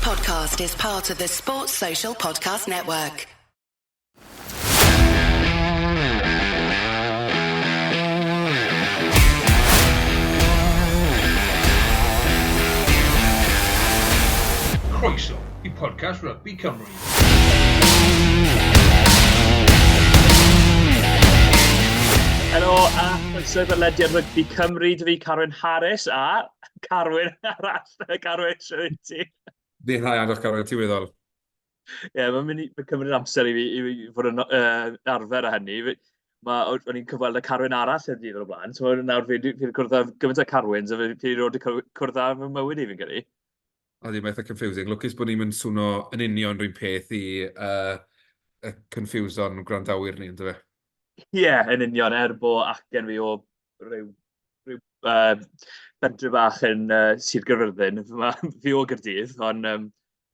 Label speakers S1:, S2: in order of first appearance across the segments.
S1: podcast is part of the Sports Social Podcast Network.
S2: Croeso I podcast Rygbi Cymru.
S3: Helo, a croeso I bodlediad Rygbi Cymru, dy fi Carwyn Harris a Carwyn arall, Carwyn, siwr ti.
S4: Fi hynny agor Carwyn, ti weddol.
S3: Ie, mae'n cymryd amser i fi fod yn arfer a hynny. O'n i'n cyfweld y Carwyn arall yn dydd o'r blaen, so nawr fi'n cwrdd â gymaint o Carwyns, a fi'n rhoi cwrdd â fy mywyd I fi'n gyrru.
S4: A di, mae'n eitha confusing. Lwcus bod ni'n swno yn union rhywun peth I y confusion gwrandawyr ni, ynddo fe?
S3: Ie, yn union, bo acen fi o ryw bentre bach yn Sir Gaerfyrddin. Fi o Gaerdydd, ond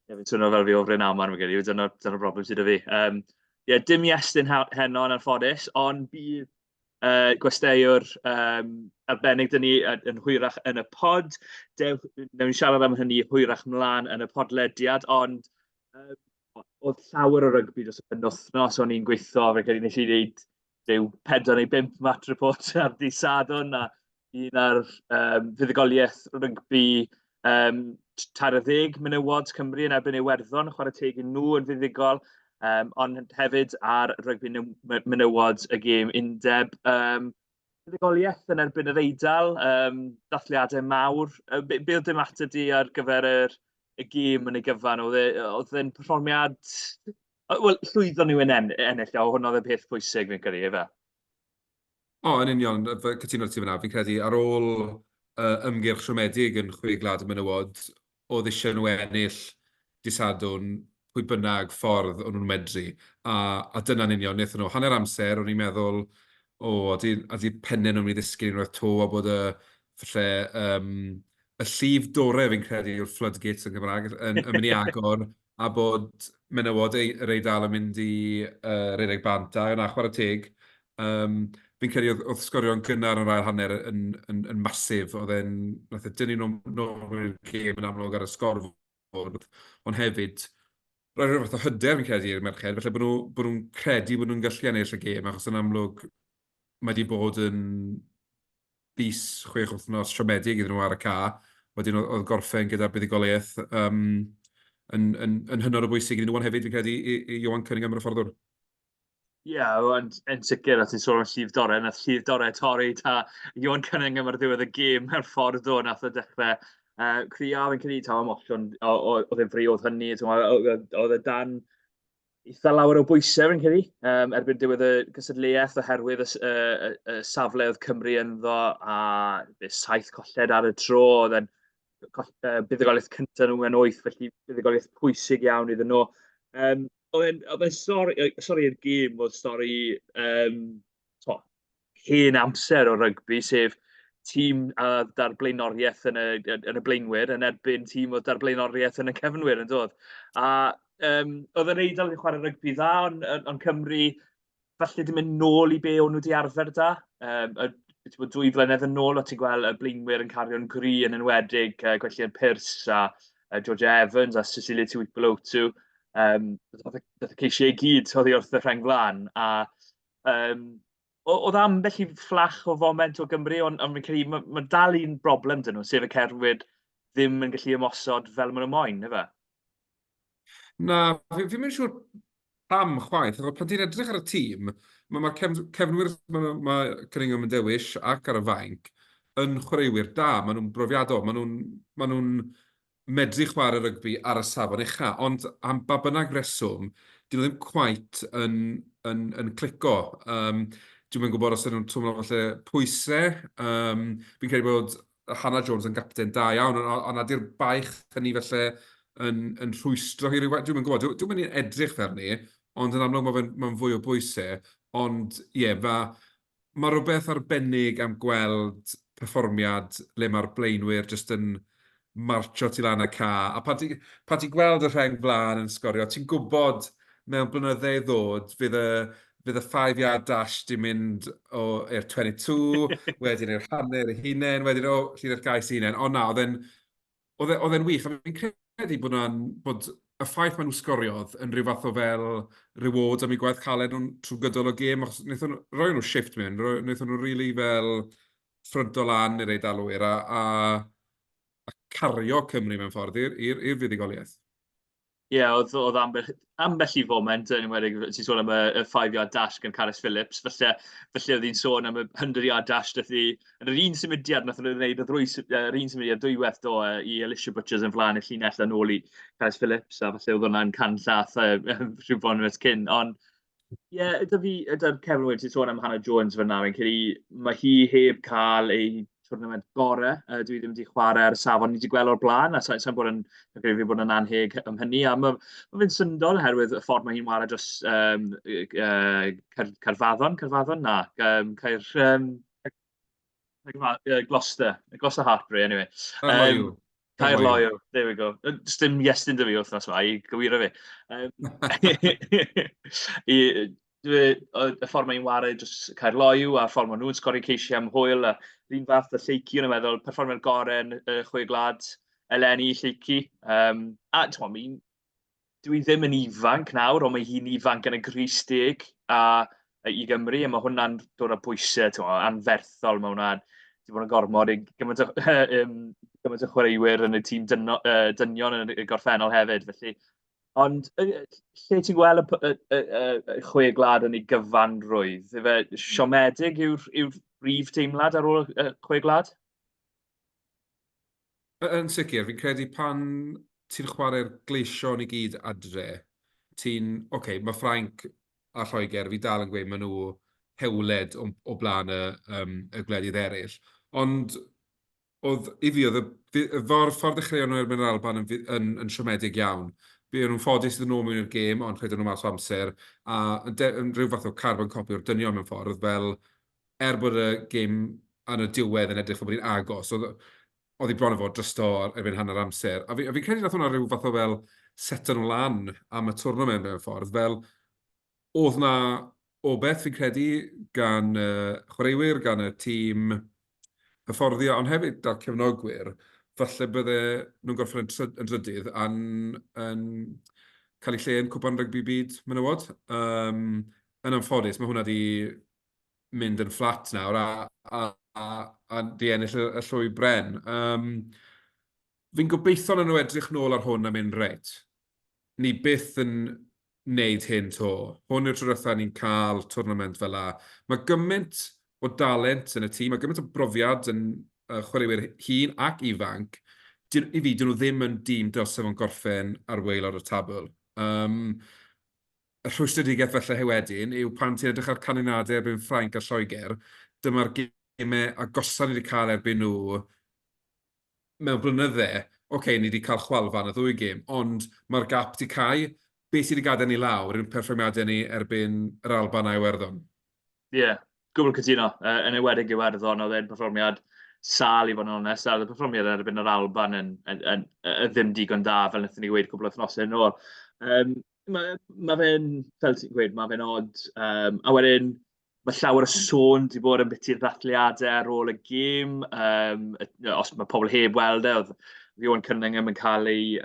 S3: fi'n swno fel fi o Bryn Aman, fi'n gyrru, dyna'r broblem sydd â fi. Ie, dim Iestyn heno yn anffodus, ond bydd gwesteiwr arbennig dyn ni yn hwyrach yn y pod. Newn ni siarad am hynny hwyrach mlaen yn y podlediad, ond oedd llawer o rygbi dros y penwythnos o'n i'n gweithio, fe nes I wneud rhyw 4 neu 5 mat report ar dydd Sadwrn, a un ar buddugoliaeth rygbi 40 menywod Cymru yn erbyn Iwerddon, chwarae teg I nhw yn fuddugol, ond hefyd ar rygbi menywod y gêm undeb buddugoliaeth yn erbyn yr Eidal, dathliadau mawr. Be oedd dim ateb di ar gyfer y gêm yn ei gyfan? Oedd e'n perfformiad... Wel, llwyddon nhw yn ennill, o hwnna oedd y peth pwysig fi'n credu, efe?
S4: Yn union, cytuno'r ti fyna. Fi'n credu ar ôl ymgyrch siomedig yn chwe glad y menywod, oedd eisiau nhw ennill dydd Sadwrn pwy bynnag ffordd o'n nhw'n medru. A dyna'n union, wnaethon nhw hanner amser, o'n i'n meddwl, a di pennau nhw'n mynd I ddisgyn unwaith to, a bod y llif dorau fi'n credu yw'r floodgates yn Gymraeg yn mynd I agor, a bod menywod yr Eidal yn mynd I redeg bant a yna chwarae teg. Fi'n credu oedd sgorion gynnar yn rhaid hanner yn masif, oedd e'n dynnu nhw'n gêm yn amlwg ar y sgorfod, ond hefyd, roedd rhywbeth o hyder fi'n credu i'r merched, felly bod nhw'n credu bod nhw'n gallu ennill y gêm, achos yn amlwg mae wedi bod yn bus 6 wythnos siomedig iddyn nhw ar y ca, wedyn oedd gorffen gyda buddugoliaeth yn hynod o bwysig iddyn nhw, ond hefyd fi'n credu I Iwan Cunningham yr hyfforddwr.
S3: Ie, yn sicr, a ti'n sôn am llif dorau, nath llif dorau torri ta Iwan Cunningham ar ddiwedd y gêm mewn ffordd o, nath o dechrau cria fi'n credu, ta emosiwn, oedd e'n friodd hynny, oedd e dan eitha lawer o bwysau fi'n credu, erbyn diwedd y gysadleuaeth oherwydd y safle oedd Cymru ynddo, a 7 colled ar y tro, oedd e'n buddugoliaeth cyntaf nhw yn 8, felly buddugoliaeth pwysig iawn iddyn nhw. Oedd e'n stori i'r gêm oedd stori hen amser o rygbi, sef tîm da'r blaenoriaeth yn y blaenwyr yn erbyn tîm oedd da'r blaenoriaeth yn y cefnwyr yn dod. A oedd yr Eidal yn chwarae rygbi dda, ond Cymru falle di mynd nôl I be o'n nhw wedi arfer da. 2 flynedd yn ôl, o ti'n gweld y blaenwyr yn cario'n gry yn enwedig, Gwellian Pearce a George Evans a Cecilia Tuipulotu. Oedd y ceisiau I gyd oddi wrth y rheng flan, a oedd ambell I fflach o foment o Gymru, ond fi'n credu mae dal un broblem dyn nhw, sef y cerwyd ddim yn gallu ymosod fel maen nhw moyn, efe?
S4: Na, fi'n mynd siŵr pam chwaith, achos pan ti'n edrych ar y tîm, mae'r cefnwyr mae Cunningham yn dewis ac ar y fainc yn chwaraewyr da, maen nhw'n brofiadol, maen nhw'n medru chwarae rygbi ar y safon ucha, ond am ba bynnag reswm, dyn nhw ddim cwait yn clico. Dwi'n mynd gwybod os ydyn nhw'n twmlo falle pwysau. Fi'n credu bod Hannah Jones yn gapten da iawn, ond nady'r baich hynny felly yn rhwystro hi rhywbeth. Dwi'n mynd gwybod, dwi'n mynd i'n edrych fer ni, ond yn amlwg mae'n fwy o bwysau. Ond ie, mae rhywbeth arbennig am gweld perfformiad le mae'r blaenwyr jyst yn marcho ti lan y ca. A pan ti gweld y rheng flan yn sgorio, ti'n gwybod mewn blynyddoedd ddod fydd y 5-yard dash di mynd i'r 22, wedyn i'r hanner y hunain, wedyn llun i'r gais hunain. Ond na, oedd e'n oedd e'n wych, a fi'n credu bod y ffaith maen nhw sgoriodd yn rhyw fath o fel reward am ei gwaith caled nhw'n trwy gydol o gêm, achos wnaethon nhw roi nhw shift mewn, wnaethon nhw really fel ffrynt o lan i'r Eidalwyr a cario Cymru mewn ffordd i'r fuddugoliaeth.
S3: Ie, oedd ambell i foment, yn enwedig ti'n sôn am y 5-yard dash gan Carys Phillips, felly oedd hi'n sôn am y 100-yard dash dydy, yn yr un symudiad nath nhw'n gwneud, yr un symudiad dwywaith i Alicia Butchers yn flaen y llinell yn ôl i Carys Phillips, a felly oedd hwnna'n can llath rhyw bonus cyn, ond ie, ydy'r Kevin Wyn ti'n sôn am Hannah Jones fyna, fi'n credu mae hi heb cael ei twrnament gore, dwi ddim wedi chwarae ar y safon ni wedi gweld o'r blaen, a sa'n bod yn fi bod yn anheg am hynny, a mae fe'n syndod oherwydd y ffordd mae hi'n wario dros Caerfaddon, na, Gloucester Hartbury, anyway.
S4: Loyw.
S3: Caer Loyw, there we go. Just dim Iestyn dy fi wythnos yma, i gywiro fi. Y ffordd mae'n wario dros Caer Loyw, a'r ffordd maen nhw'n sgori ceisiau am hwyl, a un fath y lleici yn y meddwl, perfformiad goren, chwe glad, eleni lleici. A dwi ddim yn ifanc nawr, ond mae hi'n ifanc yn y grys deg i Gymru, a mae hwnna'n dod â bwysau anferthol. Mae hwnna'n bod yn gormod i gymaint o chwaraewyr yn y tîm dynion yn y gorffennol hefyd. Felly. Ond lle ti'n gweld y chwe glad yn ei gyfanrwydd? Efe siomedig yw'r brif teimlad ar ôl y chwe glad?
S4: Yn sicr, fi'n credu pan ti'n chwarae'r gleision i gyd adre, mae Ffrainc a Lloegr, fi dal yn gweud maen nhw hewled o blaen y gwledydd eraill. Ond i fi, oedd y ffordd dechreuon nhw erbyn yr Alban yn siomedig iawn. Fi nhw'n ffodus iddyn nhw mewn i'r gêm, ond rhaid nhw mas o amser, a yn rhyw fath o carbon copy o'r dynion mewn ffordd, fel bod y gêm yn y diwedd yn edrych o bod hi'n agos, oedd hi bron o fod drysto erbyn hanner amser. A fi'n credu nath hwnna rhyw fath o fel seto nhw lan am y twrnament mewn ffordd, fel oedd na obeth fi'n credu gan chwaraewyr, gan y tîm hyfforddio, ond hefyd da'r cefnogwyr, falle bydde nhw'n gorffen yn drydydd yn cael ei lle yn cwpan rygbi byd menywod. Yn anffodus, mae hwnna wedi mynd yn fflat nawr a di ennill y llwy bren. Fi'n gobeithio na nhw edrych nôl ar hwn a mynd reit. Ni byth yn wneud hyn to. Hwn yw'r tro ni'n cael twrnament fel la. Mae gymaint o dalent yn y tîm, mae gymaint o brofiad yn chwaraewyr hŷn ac ifanc. I fi, dyn nhw ddim yn dîm dylse fo'n gorffen ar waelod y tabl. Y rhwystredigaeth felly wedyn yw pan ti'n edrych ar canlyniadau erbyn Ffrainc a Lloegr, dyma'r gemau agosaf ni wedi cael erbyn nhw mewn blynydde. Ni wedi cael chwalfan y ddwy gêm, ond mae'r gap wedi cael. Be sydd wedi gadael ni lawr yw'n perfformiadau ni erbyn yr Alban a Iwerddon.
S3: Ie, gwbl cytuno. Yn enwedig Iwerddon, oedd e'n perfformiad sal i fod yn onest, a oedd y perfformiad erbyn yr Alban yn ddim digon da, fel wnaethon ni gweud cwbl o thnosau yn ôl. Mae fe'n, fel ti'n gweud, mae fe'n od. A wedyn, mae llawer o sôn wedi bod yn bytu'r ddathliadau ar ôl y gêm. Os mae pobl heb weld oedd Iwan Cunningham yn cael ei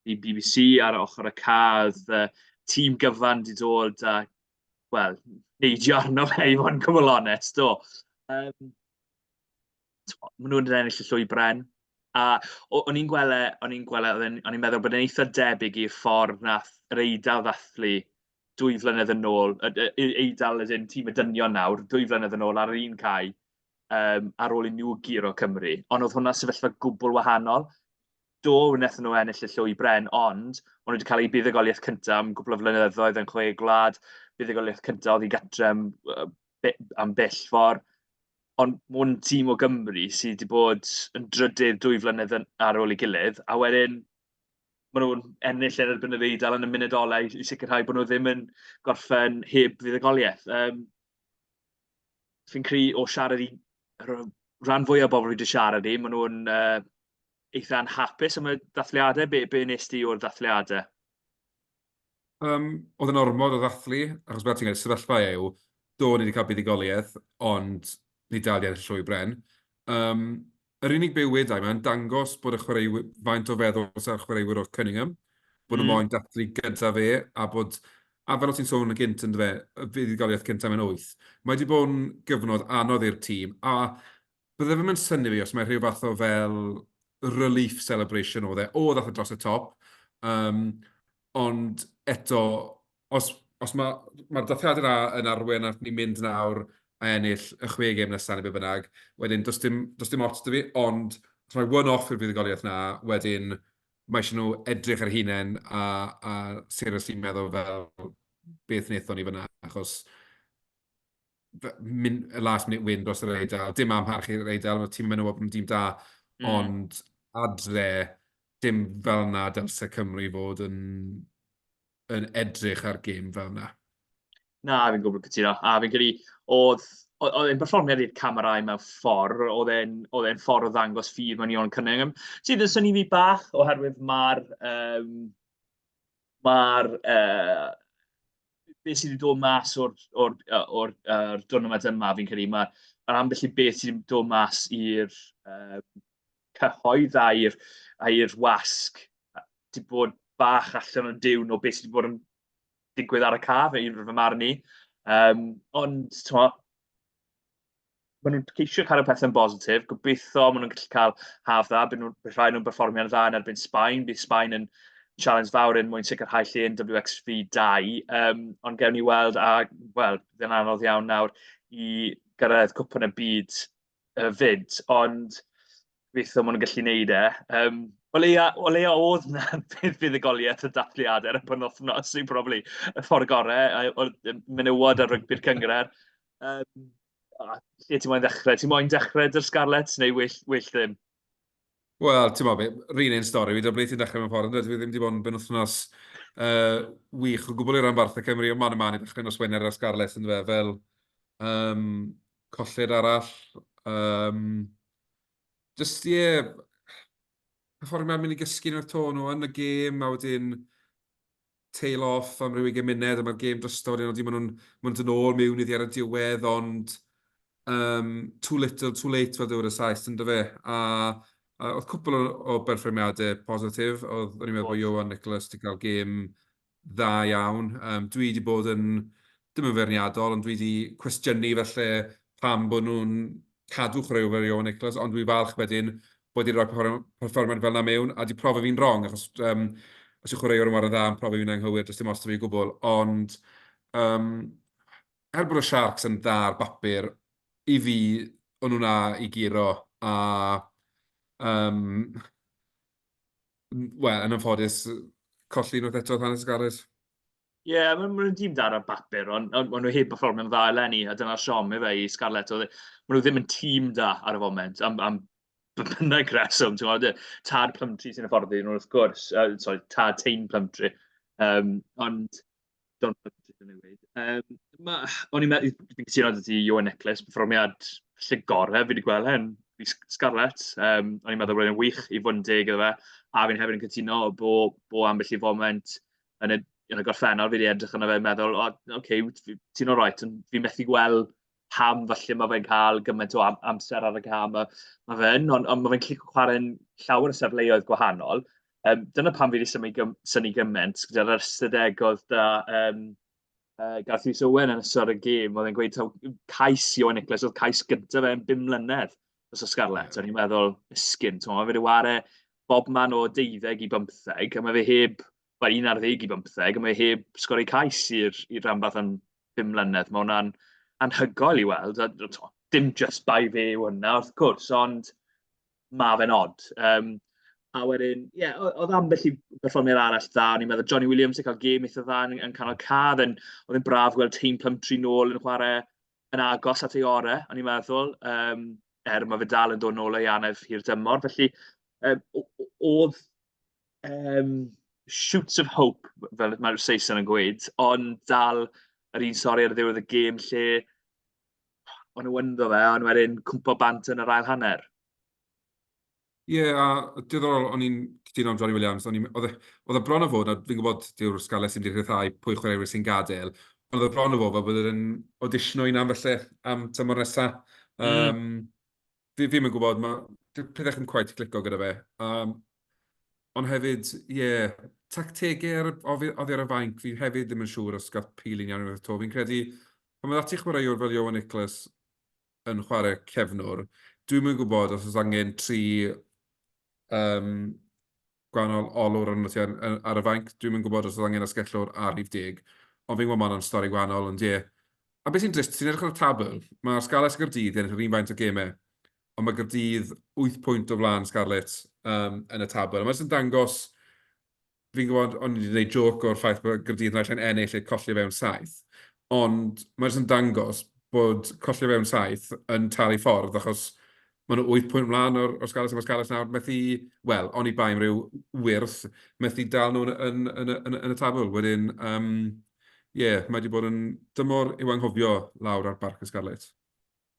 S3: BBC ar ochr y cadd, tîm gyfan wedi dod a, wel, neidio arno fe i fod yn cwbl onest, do. Maen nhw'n ennill y llwy bren. A o'n i'n gweld, o'n i'n meddwl bod yn eitha debyg i'r ffordd nath yr Eidal ddathlu 2 flynedd yn ôl, Eidal as in tîm y dynion nawr, 2 flynedd yn ôl ar yr un cae, ar ôl i nhw giro Cymru. Ond oedd hwnna sefyllfa gwbl wahanol. Do wnaethon nhw ennill y llwy bren, ond o'n nhw wedi cael eu buddugoliaeth cyntaf am gwbl o flynyddoedd yn chwe glad. Buddugoliaeth cyntaf oedd i gatre am bell ffordd. Ond mwyn tîm o Gymru sydd wedi bod yn drydydd 2 flynedd ar ôl ei gilydd, a wedyn maen nhw'n ennill yn erbyn yr Eidal yn y munud olau i sicrhau bod nhw ddim yn gorffen heb fuddugoliaeth. Fi'n credu o siarad i rhan fwy o bobl wedi siarad i, maen nhw'n eitha anhapus am y dathliadau. Be nes ti o'r dathliadau?
S4: Oedd yn ormod o ddathlu, achos fel ti'n gwneud, sefyllfa yw, do ni wedi cael buddugoliaeth, ond ni dal i ennill llwy bren. yr unig be wedau, mae'n dangos bod y chwaraewyr, faint o feddwl sy'r chwaraewyr o Cunningham, bod nhw'n moyn dathlu gyda fe, a fel o ti'n sôn yn gynt yn fe, y fuddugoliaeth cyntaf yn 8, mae wedi bod yn gyfnod anodd i'r tîm, a bydde fe'n synnu fi os mae rhyw fath o fel relief celebration o ddath dros y top, ond eto, os mae'r dathliadau yna yn arwen at ni'n mynd nawr a ennill y 6 gêm nesaf neu be bynnag, wedyn does dim ots dy fi, ond os mae one-off i'r fuddugoliaeth na, wedyn mae eisiau nhw edrych ar hunain a seriously meddwl fel beth wnaethon ni fyna, achos y last minute win dros yr Eidal, dim amharch i'r Eidal, mae'r tîm menywod yn dîm da, ond adre, dim fel yna dylse Cymru fod yn edrych ar gêm fel yna.
S3: Na, fi'n gwybod cytuno. A fi'n credu, oedd e'n perfformiad i'r camerâu mewn ffordd, oedd e'n ffordd o ddangos ffydd mewn Ion Cunningham. Sydd yn syni fi bach, oherwydd beth sydd wedi dod mas o'r diwrnod yma, fi'n credu, mae'r ambell i beth sydd wedi dod mas i'r cyhoedd a'r wasg wedi bod bach allan o diwn o beth sydd wedi bod yn digwydd ar y caf, i'r fy marn i. Ond, maen nhw'n ceisio cael y pethau'n bositif. Gobeithio maen nhw'n gallu cael haf dda. Bydd rhaid nhw'n perfformio'n dda yn erbyn Sbaen. Bydd Sbaen yn challenge fawr yn mwyn sicrhau lle yn WXV2. Ond gewn ni weld, bydd yn anodd iawn nawr i gyrraedd cwpan y byd y fyd. Ond gobeithio maen nhw'n gallu neud e. O leia oedd na fuddugoliaeth y dathliadau ar y penwythnos sy'n probably y ffordd gorau, menywod a rygbi'r cyngred. Lle ti'n moyn dechrau? Ti'n moyn dechrau dy'r Scarlett neu wyll ddim?
S4: Wel, ti'n moyn, rhan un stori, ble ti'n dechrau mewn ffordd, dwi ddim wedi bod yn benwythnos wych o gwbl i'r rhanbathau Cymru, ond man i ddechrau nos Wener ar Scarlett yn fe, fel colled arall. Just, perfformiad mynd i gysgu nhw'r to nhw yn y gêm, a wedyn tail off am ryw 20 munud, a mae'r gêm drystod, maen nhw'n dyn ôl mewn iddi ar y diwedd, ond too little, too late fel dyw'r y saith yn dy fe. A oedd cwpl o berfformiadau positif, o'n i'n meddwl bod Iowan Nicholas wedi cael gêm dda iawn. Dwi wedi bod yn, dim yn ferniadol, ond dwi wedi cwestiynu felly pam bod nhw'n cadw chwaraew fel Iowan Nicholas, ond dwi falch wedyn bod wedi rhoi perfformiad fel yna mewn, a di profi fi'n wrong, achos os yw chwaraewr yn war yn dda, yn profi fi'n anghywir, does dim os fi gwbl, ond bod y Sharks yn dda ar bapur, i fi, o'n nhw'na i giro, a yn anffodus, colli nhw'n eto hanes Gareth.
S3: Ie, maen nhw'n dîm dar ar bapur, ond maen nhw heb perfformio'n dda eleni, a dyna'r siom i fe i Scarlett. Maen nhw ddim yn tîm da ar y foment, am bynnag reswm. Tad Plymtree sy'n hyfforddi nhw wrth gwrs, tad Tein Plymtree. Ond, Don Plymtree sy'n ei weid. O'n i'n meddwl, fi'n cytuno dy Iowan Nicholas, perfformiad llygorau fi wedi gweld hyn i Scarlett. O'n i'n meddwl bod e'n wych i fod yn deg iddo fe, a fi'n hefyd yn cytuno bo ambell i foment yn y gorffennol, fi wedi edrych yna fe meddwl, ti'n all right, ond fi'n methu gweld pam falle mae fe'n cael gymaint o amser ar y cam mae fe'n, ond mae fe'n gallu chwarae'n llawer o sefleoedd gwahanol. Dyna pam fi wedi syni gymaint, gyda'r ystadegau da Gareth Owen yn ystod y gêm, oedd e'n gweud cais Iowan Nicholas, oedd cais gyntaf fe'n 5 mlynedd os o Scarlett. O'n i'n meddwl, ysgyn, mae fe wedi ware bob man o 12 i 15, a mae fe heb, 11 i 15, a mae fe heb sgori cais i'r rhanbath yn 5 mlynedd. Mae hwnna'n anhygoel i weld. Dim just bai fe yw hwnna, wrth gwrs, ond mae fe'n od. A wedyn, oedd ambell i perfformiad arall dda. O'n i'n meddwl Johnny Williams yn cael gêm eitha dda yn canol cadd. Oedd e'n braf gweld Team Plymtree nôl yn chwarae yn agos at ei orau, o'n i'n meddwl. Mae fe dal yn dod nôl o'i anef hir dymor. Felly, oedd shoots of hope, fel mae'r Saeson yn gweud, ond dal yr un stori ar ddiwedd y gêm lle o'n nhw ynddo fe, ond wedyn cwmpo bant yn yr ail hanner.
S4: A diddorol, o'n i'n cytuno am Johnny Williams, oedd y bron o fod, a fi'n gwybod dyw'r Scarlett sy'n rhyddhau pwy chwaraewyr sy'n gadael, ond oedd y bron o fod bod yn auditiono un am felly am tymor nesaf. Fi'n gwybod, pethau yn quite clico gyda fe. Ond hefyd, tactegau oddi ar y fainc, fi hefyd ddim yn siŵr os gael pilin iawn o'r to. Fi'n credu, pan mae ati chwaraewr fel Iowan Nicholas yn chwarae cefnwr, dwi'n mynd gwybod os oes angen 3 gwahanol olwr ar y fainc. Dwi'n mynd gwybod os oes angen asgellwr a rhif 10. Ond fi'n gwybod ma'n stori gwahanol, ond A beth sy'n drist, ti'n edrych ar y tabl, mae'r Scarlett Gaerdydd yn yr un faint o gemau, ond mae Gaerdydd 8 pwynt o flaen Scarlett yn y tabl. Mae'n sy'n dangos, fi'n gwybod, ond ni'n gwneud joc o'r ffaith bod Gaerdydd yn allan ennill eu colli fewn 7, ond mae'n sy'n dangos bod colli fewn 7 yn talu ffordd, achos maen nhw 8 pwynt mlaen o'r Scarlett, a mae Scarlett nawr methu, wel, oni bai am ryw wrth, methu dal nhw yn y tabl. Wedyn, mae wedi bod yn dymor i'w anghofio lawr ar barc y Scarlett.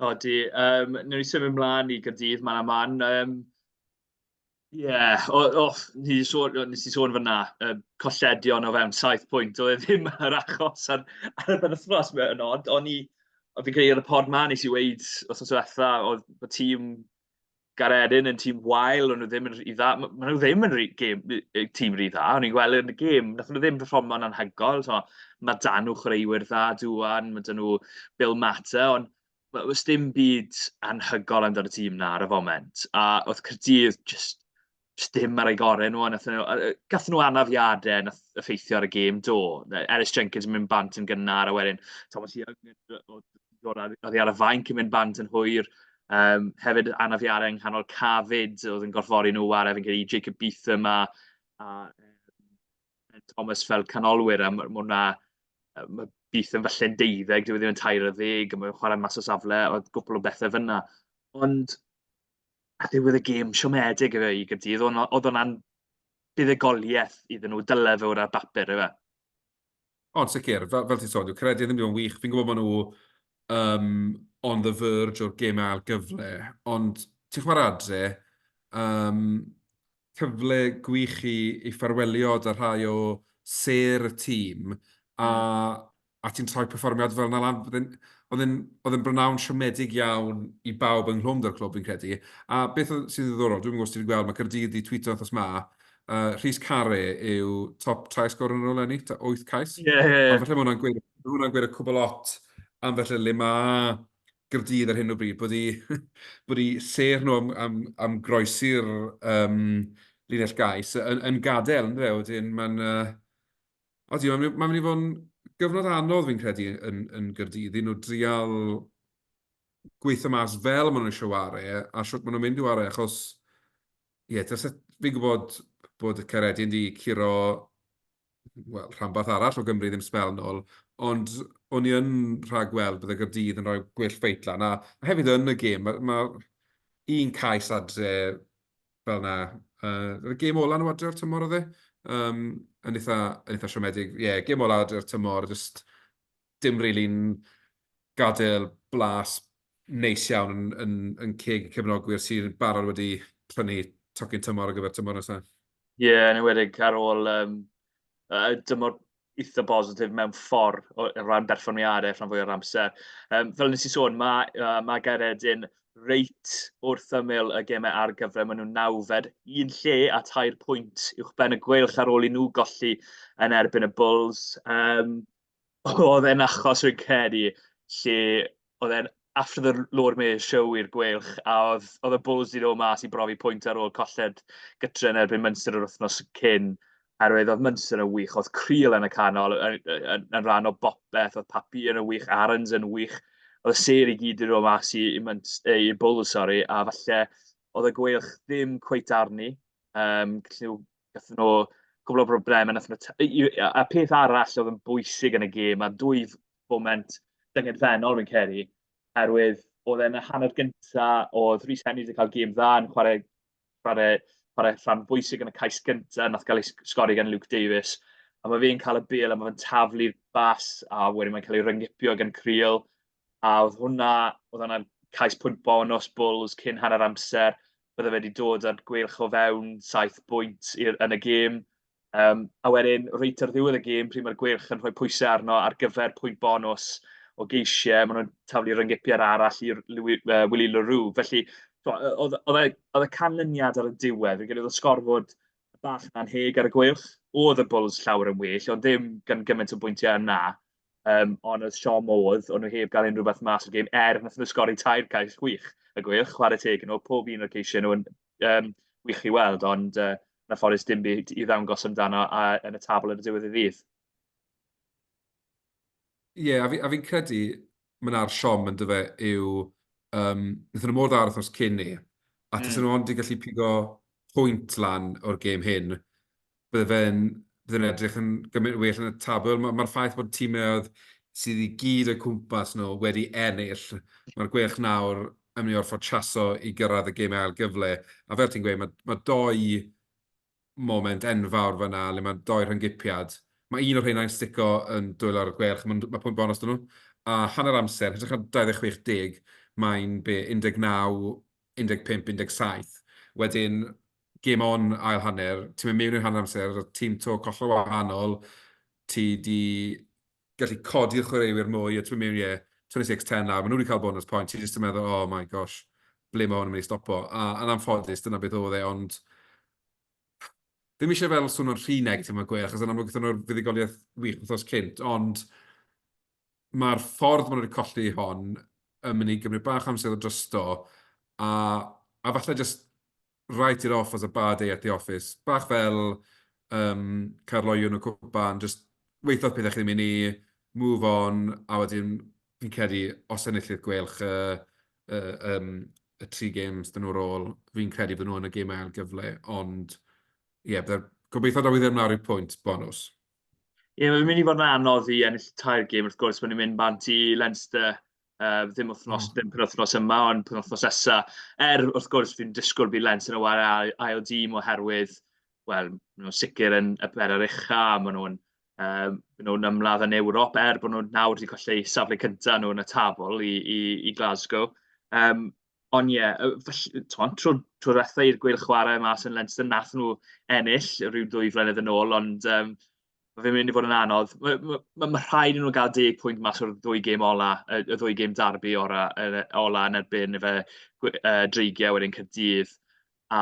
S3: Odi, newn ni symud ymlaen i Gaerdydd, man a man. Nes i sôn fyna, colledion o fewn 7 pwynt, oedd e ddim yr achos ar y penwythnos mewn od, ond fi'n credu ar y pod ma nes i weid os diwetha, oedd y tîm Garedin yn tîm wael, ond nhw ddim yn rhy dda. Maen nhw ddim yn tîm rhy dda, o'n i'n gweld yn y gêm, nath nhw ddim performo'n anhygoel. Mae dan nhw chwaraewyr dda, Dwan, mae dan nhw Bill Matter, ond oes dim byd anhygol amdano y tîm na ar y foment. A oedd Caerdydd just dim ar ei gorau nhw. Gath nhw anafiadau nath effeithio ar y gêm, do. Ellis Jenkins yn mynd bant yn gynnar, a wedyn Thomas Young oedd ar y fainc yn mynd bant yn hwyr. Hefyd anafiadau yng nghanol Cafyd, oedd yn gorfodi nhw ar efo gyda Jacob Beetham a Thomas fel canolwyr. Mae Beetham falle'n 12, dyw e ddim yn 13, a mae'n chwarae mas o safle, oedd gwbl o bethau fyna. Ond a ddiwedd y gêm siomedig i Gaerdydd, oedd hwnna'n buddugoliaeth iddyn nhw, dyle fod ar bapur i fe.
S4: Ond sicr, fel ti'n sôn, credu ddim yn wych. Fi'n gwybod maen nhw on the verge o'r gemau ail-gyfle, ond ti'n chwarae adre, cyfle gwych i ffarwelio da rhai o ser y tîm, a ti'n troi perfformiad fel yna lan. Oedd yn brynawn siomedig iawn i bawb yng nghlwm da'r clwb, fi'n credu. A beth sy'n ddiddorol, dwi'n gwybod os ti'n gweld, mae Caerdydd wedi tweetio wrthos ma, Rhys Carre yw top trai sgor yn ôl enni, 8 cais. Ond felly mae hwnna'n gweud y cwbl lot am felly le mae Gaerdydd ar hyn o bryd, bod i ser nhw am groesi'r linell gais yn gadael, yn dweud, wedyn mae'n mynd i fod yn gyfnod anodd fi'n credu yn Gaerdydd, i nhw drial gweithio mas fel maen nhw eisiau ware, a siwt maen nhw'n mynd i ware, achos fi'n gwybod bod y Caeredin wedi curo rhanbath arall o Gymru ddim sbel nôl, ond o'n i yn rhagweld bydd y Gaerdydd yn rhoi gwell feitlan. A hefyd yn y gêm, mae un cais adre fel yna. Y gêm ola nhw adre'r tymor oedd e? Yn eitha siomedig. Gêm ola adre'r tymor, just dim rili'n gadael blas neis iawn yn ceg cefnogwyr sy'n barod wedi prynu tocyn tymor ar gyfer tymor nesaf.
S3: Yn ewedig ar ôl dymor eitha positif mewn ffordd o ran berfformiadau rhan fwy o'r amser. Fel nes i sôn, mae Garedin reit wrth ymyl y gemau ar gyfle. Maen nhw'n 9fed, 1 lle a 2 pwynt uwch ben y gweilch ar ôl i nhw golli yn erbyn y Bulls. Oedd e'n achos fi'n credu lle oedd e'n after the Lord Mayor's show i'r gweilch, a oedd y Bulls wedi dod mas i brofi pwynt ar ôl colled gytre yn erbyn Munster yr wythnos cyn. Herwydd oedd Munster yn wych, oedd Creel yn y canol yn rhan o bopeth, oedd Papi yn y wych, Arons yn wych. Oedd y ser i gyd yn dod mas i Bulls, a falle oedd y gweilch ddim cweit arni. Gath nhw cwbl o broblemau. A peth arall oedd yn bwysig yn y gêm, a 2 foment dyngedfennol fi'n credu, herwydd oedd e'n y hanner gyntaf, oedd Rhys Henry wedi cael gêm dda yn chwarae rhan bwysig yn y cais gyntaf, nath gael ei sgori gan Luke Davies. A mae fe'n cael y bêl, a mae fe'n taflu'r bas, a wedyn mae'n cael ei ryngipio gan Creel. A oedd hwnna cais pwynt bonus Bulls cyn hanner amser. Bydde fe wedi dod ar gweilch o fewn 7 pwynt yn y gêm. A wedyn, reit ar ddiwedd y gêm, pryd mae'r gweilch yn rhoi pwysau arno ar gyfer pwynt bonus o geisiau. Maen nhw'n taflu ryngipiau'r arall i'r Willie Leroux. Felly, oedd y canlyniad ar y diwedd, fi'n credu oedd y sgorfod bach na'n heg ar y gweilch. Oedd y Bulls llawer yn well, ond ddim gan gymaint o bwyntiau yna. Ond oedd Sean modd, ond nhw heb gael unrhyw beth mas o'r gêm, nath nhw sgori 3 cais gwych y gweilch, chwarae teg nhw, pob un o'r ceisio nhw'n wych i weld, ond na ffordd dim byd i ddangos amdano yn y tabl yn y diwedd y ddydd.
S4: Ie, a fi'n credu, mae'n ar siom yn dyfa yw, wnaethon nhw mor dda wrthnos cyn ni, a tas nhw ond i gallu pigo pwynt lan o'r gêm hyn, bydde'n edrych yn gymaint well yn y tabl. Mae'r ffaith bod tîmau sydd i gyd y cwmpas nhw wedi ennill, mae'r gweilch nawr yn mynd i orfod chaso i gyrraedd y gêm ail-gyfle. A fel ti'n gweud, mae 2 moment enfawr fyna, le mae 2 rhyngipiad. Mae un o'r rhain stico yn dwylo ar y gweilch, mae pwynt bonus dyn nhw. A hanner amser, hedrych ar 26-10, mae'n 19, 15, 17. Wedyn, gêm on ail hanner, ti'n mynd mewn i'r hanner amser, tîm to collol wahanol, ti di gallu codi'r chwaraewyr mwy, a ti'n mynd mewn 26-10 nawr, maen nhw wedi cael bonus point, ti'n just yn meddwl, oh my gosh, ble mae hwn yn mynd i stopo. A'n anffodus, dyna beth oedd e, ond ddim eisiau fel swn o'r rhy negatif yma gweilch, achos yn amlwg gyda nhw'r fuddugoliaeth wych wrthos cynt, ond mae'r ffordd maen nhw wedi colli hon yn mynd i gymryd bach amser o drosto, a falle just write it off as a bad day at the office. Bach fel Carloion o cwpan, just weithodd pethau chi'n mynd i move on, a wedyn fi'n credu os enillydd gweilch y 3 games dyn nhw'r ôl, fi'n credu bod nhw yn y gêm ail-gyfle, ond gobeithio da ddim nawr i'r pwynt bonus.
S3: Ie, mae'n mynd i fod yn anodd i ennill 3 gêm, wrth gwrs, mae'n mynd bant i Leinster, ddim penwythnos yma, ond penwythnos nesa. Wrth gwrs, fi'n disgwyl bydd Leinster yn wario ail dîm oherwydd, wel, maen nhw'n sicr yn y bedair ucha, maen nhw'n ymladd yn Ewrop, bod nhw'n nawr wedi colli safle cyntaf nhw yn y tabl i Glasgow. Ond ie, trwy'r diwethaf i'r gweilch chwarae mas yn Leinster, nath nhw ennill rhyw 2 flynedd yn ôl, ond mae fe'n mynd i fod yn anodd. Mae rhaid i nhw gael 10 pwynt mas o'r 2 gêm ola, y 2 gêm derby ola yn erbyn fe 30 wedyn Caerdydd. A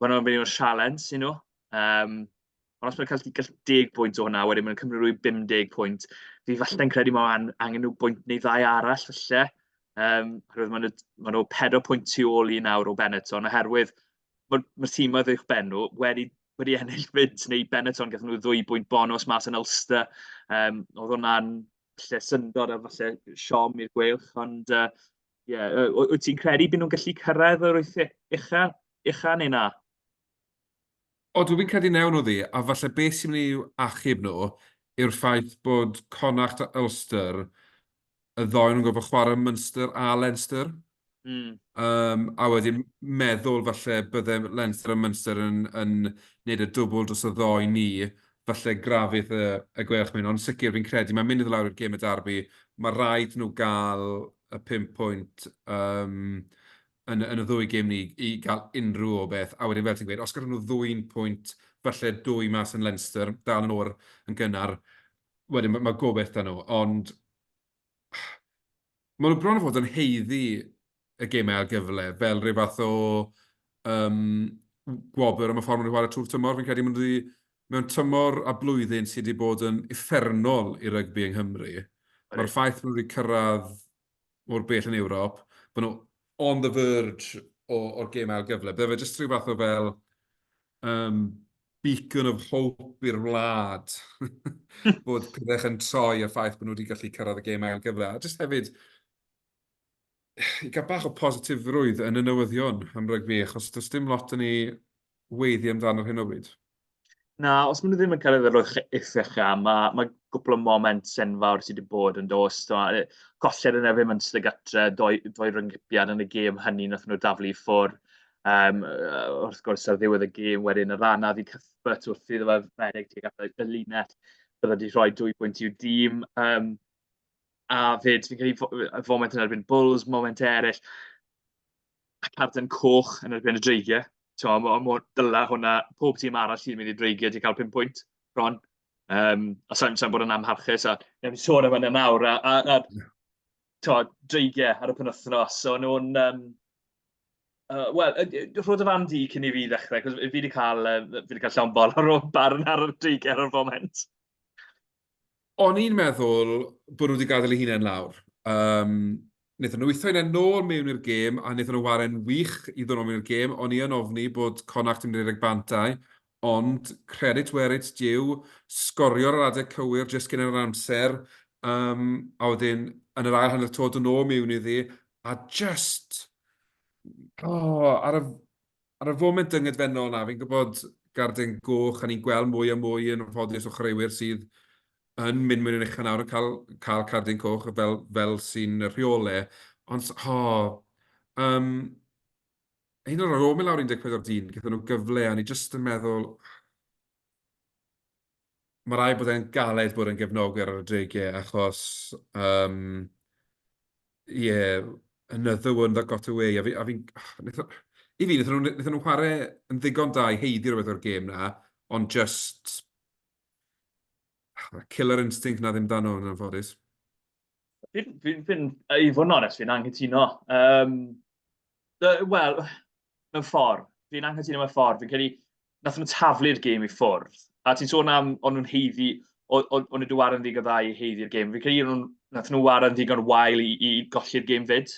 S3: maen nhw'n mynd i'r sialens i nhw. Ond os maen nhw'n cael 10 pwynt o hwnna, wedyn maen nhw'n cymryd rhyw 50 pwynt. Fi falle'n credu mae angen nhw bwynt neu 2 arall, falle. Oherwydd maen nhw 4 pwynt tu ôl i nawr o Benetton, oherwydd mae'r tîm oedd uwch ben nhw wedi ennill fyd, neu Benetton gath nhw 2 pwynt bonus mas yn Ulster. Oedd hwnna'n syndod a falle siom i'r gweilch, ond wyt ti'n credu bod nhw'n gallu cyrraedd yr wyth ucha neu na?
S4: O, dwi'n credu newn nhw ddi, a falle beth sy'n mynd i achub nhw yw'r ffaith bod Connacht a Ulster y ddoi nhw'n gofio chwarae Munster a Leinster. A wedyn meddwl falle bydde Leinster a Munster yn neud y dwbl dros y ddoi ni, falle grafydd y gweilch mynd. Ond sicr fi'n credu, mae'n mynd i ddod lawr i'r gêm y derby, mae rhaid nhw gael y 5 pwynt yn y 2 gêm ni i gael unrhyw o beth. A wedyn fel ti'n gweud, os gyda nhw 2 pwynt, falle 2 mas yn Leinster, dal yn o'r yn gynnar, wedyn mae gobeith da nhw. Ond maen nhw bron o fod yn heiddi y gemau ail-gyfle, fel rhyw fath o gwobr am y ffordd maen nhw'n chwarae trwy'r tymor. Fi'n credu mewn tymor a blwyddyn sydd wedi bod yn uffernol i rygbi yng Nghymru. Mae'r ffaith maen nhw wedi cyrraedd o'r bell yn Ewrop, bod nhw on the verge o'r gêm ail-gyfle. Bydde fe jyst rhyw fath o fel beacon of hope i'r wlad bod pethau yn troi y ffaith bod nhw wedi gallu cyrraedd y gêm ail-gyfle. A jyst hefyd, i gael bach o positifrwydd yn y newyddion am rygbi, achos does dim lot yn ei weiddi amdano hyn o bryd.
S3: Na, os maen nhw ddim yn cyrraedd yr ucha, mae gwbl o moment enfawr sydd wedi bod yn dos. Colled yn erbyn Munster gatre, 2 ryngipiad yn y gêm hynny nath nhw daflu i ffwrdd. Wrth gwrs ar ddiwedd y gêm wedyn y rhanaf i Cuthbert wrth iddo fe fedig tuag at y linell. Bydde wedi rhoi 2 pwynt i'w dîm. A fyd, fi'n credu y foment yn erbyn Bulls, moment eraill. A carden coch yn erbyn y 30. Dyla hwnna, pob tîm arall sy'n mynd i 30 wedi cael 5 pwynt bron. A sa'n bod yn amharchus, a fi'n sôn am hynny nawr. dreigiau ar y penwythnos. So, nhw'n... Wel, rhodd y fan di cyn i fi ddechrau, cos fi wedi cael llawn bol ar ôl barn ar y dreigiau ar y foment.
S4: O'n i'n meddwl bod nhw wedi gadael eu hunain lawr. Wnaethon nhw weithio yn ôl mewn i'r gêm, a wnaethon nhw waren wych i ddod mewn i'r gêm. O'n i yn ofni bod Connacht yn rhedeg bantau, ond credit where it's due, sgorio'r adeg cywir jyst gen yr amser, a wedyn yn yr ail hanner tod yn ôl mewn iddi, a just... ar y foment dyngedfennol na, fi'n gwybod garden goch, a ni'n gweld mwy a mwy yn ffodus o chreuwyr sydd yn mynd mewn i'n eich nawr yn cael cardyn coch fel sy'n rheolau. Ond, un o'r ôl mewn lawr 14 dyn, gyda nhw gyfle, a ni jyst yn meddwl, mae rai bod e'n galed bod yn gefnogwyr ar y dreigiau, achos, another one that got away. I fi, wnaethon nhw chwarae yn ddigon da i heiddi rhywbeth o'r gêm na, ond just killer instinct na ddim dan nhw yn anffodus.
S3: I fod yn onest, fi'n anghytuno. Wel, mewn ffordd. Fi'n anghytuno mewn ffordd. Fi'n credu, nath nhw taflu'r gêm i ffwrdd. A ti'n sôn am, o'n nhw'n heiddi, o'n nhw waren ddigon dda i heiddi'r gêm. Fi'n credu, nath nhw waren ddigon wael i golli'r gêm fyd.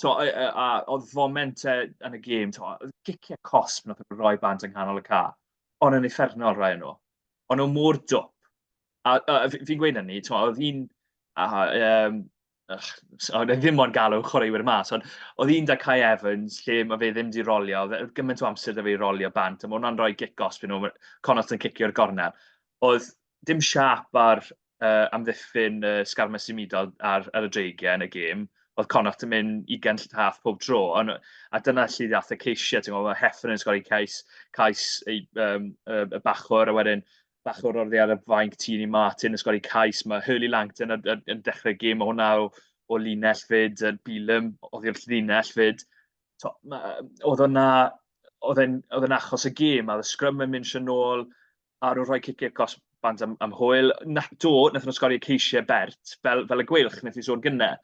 S3: Oedd foment yn y gêm, giciau cosp nath nhw roi bant yng nghanol y ca. Ond yn effernol rai nhw. Ond nhw mor dwp. A fi'n gweud hynny, oedd un... oedd ddim ond galw chwaraewyr mas, ond oedd un da Kai Evans, lle mae fe ddim wedi rolio, oedd gymaint o amser da fe i rolio bant, a mae hwnna'n rhoi gic-os fe nhw, Connacht yn cicio'r gornel. Oedd dim siap ar amddiffyn sgarmau symudol ar y dreigiau yn y gêm, oedd Connacht yn mynd 20 llath pob tro, a dyna lle ddaeth y ceisiau, ti'n gwybod, Hefyd yn sgori cais y bachwr, a wedyn bachwr o'r ar y fainc Tini Martin yn sgori cais, mae Hurley Langton yn dechrau gêm, mae hwnna o linell fyd, Bilum, oedd i'r linell fyd. Oedd e'n achos y gêm, a oedd y sgrym yn mynd sy'n ôl, a nhw'n rhoi ciciau cos bant am hwyl. Nathon nhw'n sgori ceisiau bert, fel y gwylch, wnaeth i sôn gynnau.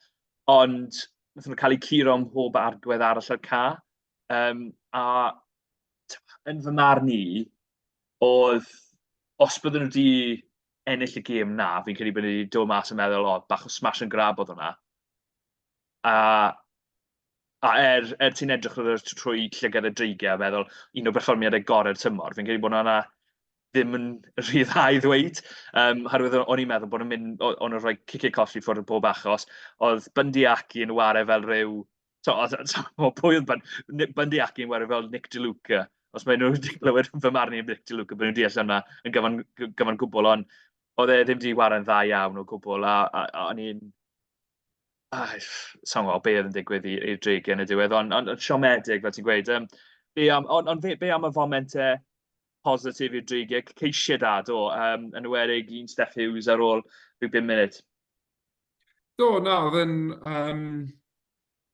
S3: Ond nathon nhw'n cael eu curo ym mhob arglwydd arall o'r ca. A yn fy marn i, oedd... Os bydden nhw wedi ennill y gêm na, fi'n credu bod nhw wedi dod mas yn meddwl, bach o smash and grab oedd hwnna. A ti'n edrych trwy llygad y dreigiau, meddwl, un o berfformiadau gorau'r tymor, fi'n credu bod hwnna ddim yn rhy dda i ddweud. Herwydd o'n i'n meddwl bod nhw'n mynd, o'n nhw'n rhoi ciciau colli ffwrdd o bob achos, oedd Bundy Aki yn ware fel rhyw... Pwy oedd Bundy Aki yn ware fel Nick DeLuca. Os mae nhw wedi clywed fy marn i'n Nick DeLuca, bod nhw'n deall yna yn gyfan gwbl, ond oedd e ddim wedi wario'n dda iawn o gwbl, a o'n i'n... Sa'n gwybod, be oedd yn digwydd i'r dreigiau yn y diwedd, ond siomedig, fel ti'n gweud. Ond be am y fomentau positif i'r dreigiau, ceisiau dad o, yn ywedig un Steph Hughes ar ôl rhyw 5 munud?
S4: Oedd yn...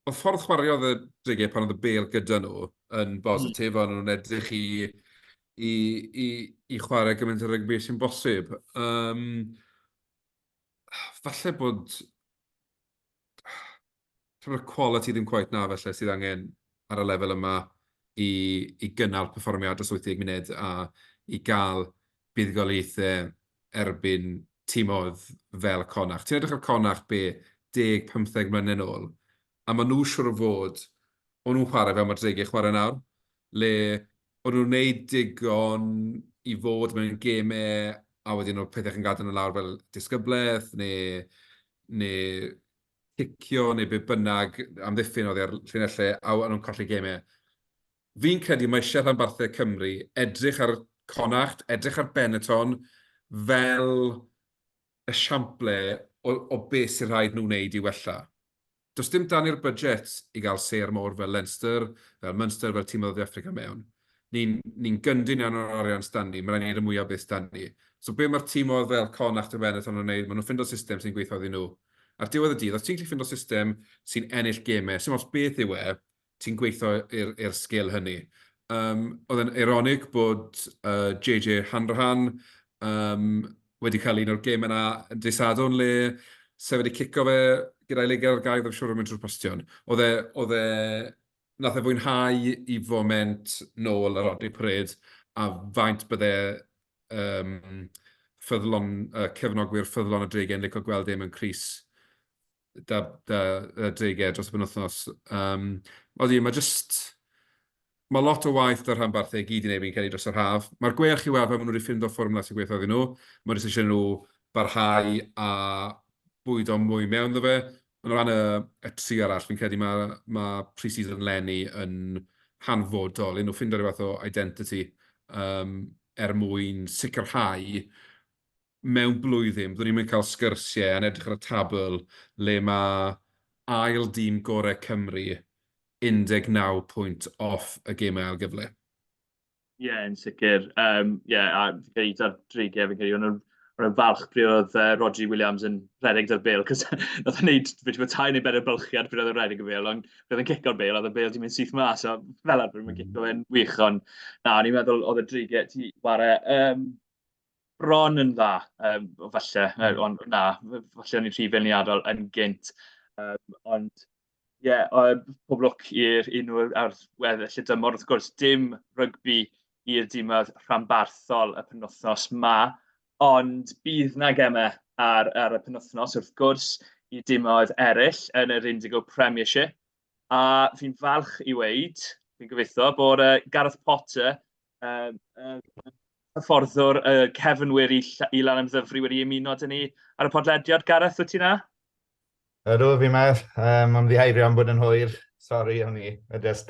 S4: Oedd ffordd chwarae oedd y dreigiau pan oedd y bel gyda nhw yn bositif, ond nhw'n edrych i chwarae gymaint o rygbi sy'n bosib. Falle bod y quality ddim cweit na felly sydd angen ar y lefel yma i gynnal perfformiad o 70 munud a i gael buddugoliaethau erbyn tîmoedd fel Connacht. Ti'n edrych ar Connacht 10-15 mlynedd yn ôl, a maen nhw siwr o fod, o'n nhw'n chwarae fel mae'r dreigiau chwarae nawr, le o'n nhw'n gwneud digon i fod mewn gemau, a wedyn o'r pethau yn gadael nhw lawr fel disgyblaeth, neu cicio, neu be bynnag, amddiffyn oedd e'r llinellau, a nhw'n colli gemau. Fi'n credu mae eisiau rhanbathau Cymru edrych ar Connacht, edrych ar Benetton, fel esiample o beth sy'n rhaid nhw'n wneud i wella. Does dim dan i'r budget i gael ser mor fel Leinster, fel Munster, fel tîm oedd Africa mewn. Ni'n gyndyn iawn o'r arian stan ni, mae'n rhaid y mwyaf beth stan ni. So be mae'r tîm oedd fel Connacht a Benetton yn wneud, maen nhw'n ffindo system sy'n gweithio iddyn nhw. Ar diwedd y dydd, os ti'n gallu ffindo system sy'n ennill gemau, sy'n os beth yw ti'n gweithio i'r sgil hynny. Oedd yn ironig bod JJ Hanrahan wedi cael un o'r gemau yna yn dysadwn le sef wedi cico fe gyda'i leger ar gael, ddim siŵr yn mynd trwy'r postion. Nath e fwynhau i foment nôl yr oddi pryd, a faint bydde cefnogwyr ffyddlon y dreigen licio gweld e mewn Cris da dreigau dros y penwythnos. Mae lot o waith dar rhanbathau gyd i wneud fi'n cael ei dros yr haf. Mae'r gwerch i wefan, maen nhw wedi ffind o fformula sy'n gweithio iddyn nhw. Mae'n eisiau nhw barhau a bwydo mwy mewn ddo fe. Yn rhan y tri arall, fi'n credu mae pre-season Lenny yn hanfodol. Nhw ffind o rhywbeth o identity mwyn sicrhau mewn blwyddyn. Byddwn ni'n mynd cael sgyrsiau yn edrych ar y tabl le mae ail dîm gorau Cymru 19 pwynt off y gemau ail-gyfle.
S3: Ie, yn sicr. A fi'n cael ar dreigau, fi'n cael o'n falch pryd oedd Roger Williams yn rhedeg dy'r bêl, cos oedd yn neud, fe ti'n tai neu bedair bylchiad pryd oedd yn rhedeg y bêl, ond pryd oedd yn cico'r bêl, oedd y bêl ti'n mynd syth mas, so fel arfer mae'n cico fe'n wych, ond o'n i'n meddwl oedd y dreigau ti ware bron yn dda, falle, ond falle o'n i'n rhy feirniadol yn gynt, ond pob lwc i'r un ar weddill y dymor. Wrth gwrs, dim rygbi i'r dîmau rhanbarthol y penwythnos ond bydd na gemau ar y penwythnos, wrth gwrs, i dîmau eraill yn yr Indigo Premiership. A fi'n falch i weid, fi'n gobeithio, bod Gareth Potter, hyfforddwr cefnwyr i Llanymddyfri wedi ymuno dyn ni ar y podlediad. Gareth, wyt ti na?
S5: Ydw, fi'n meddwl. Mae'n ddiheirio am bod yn hwyr. Sori, o'n i. Just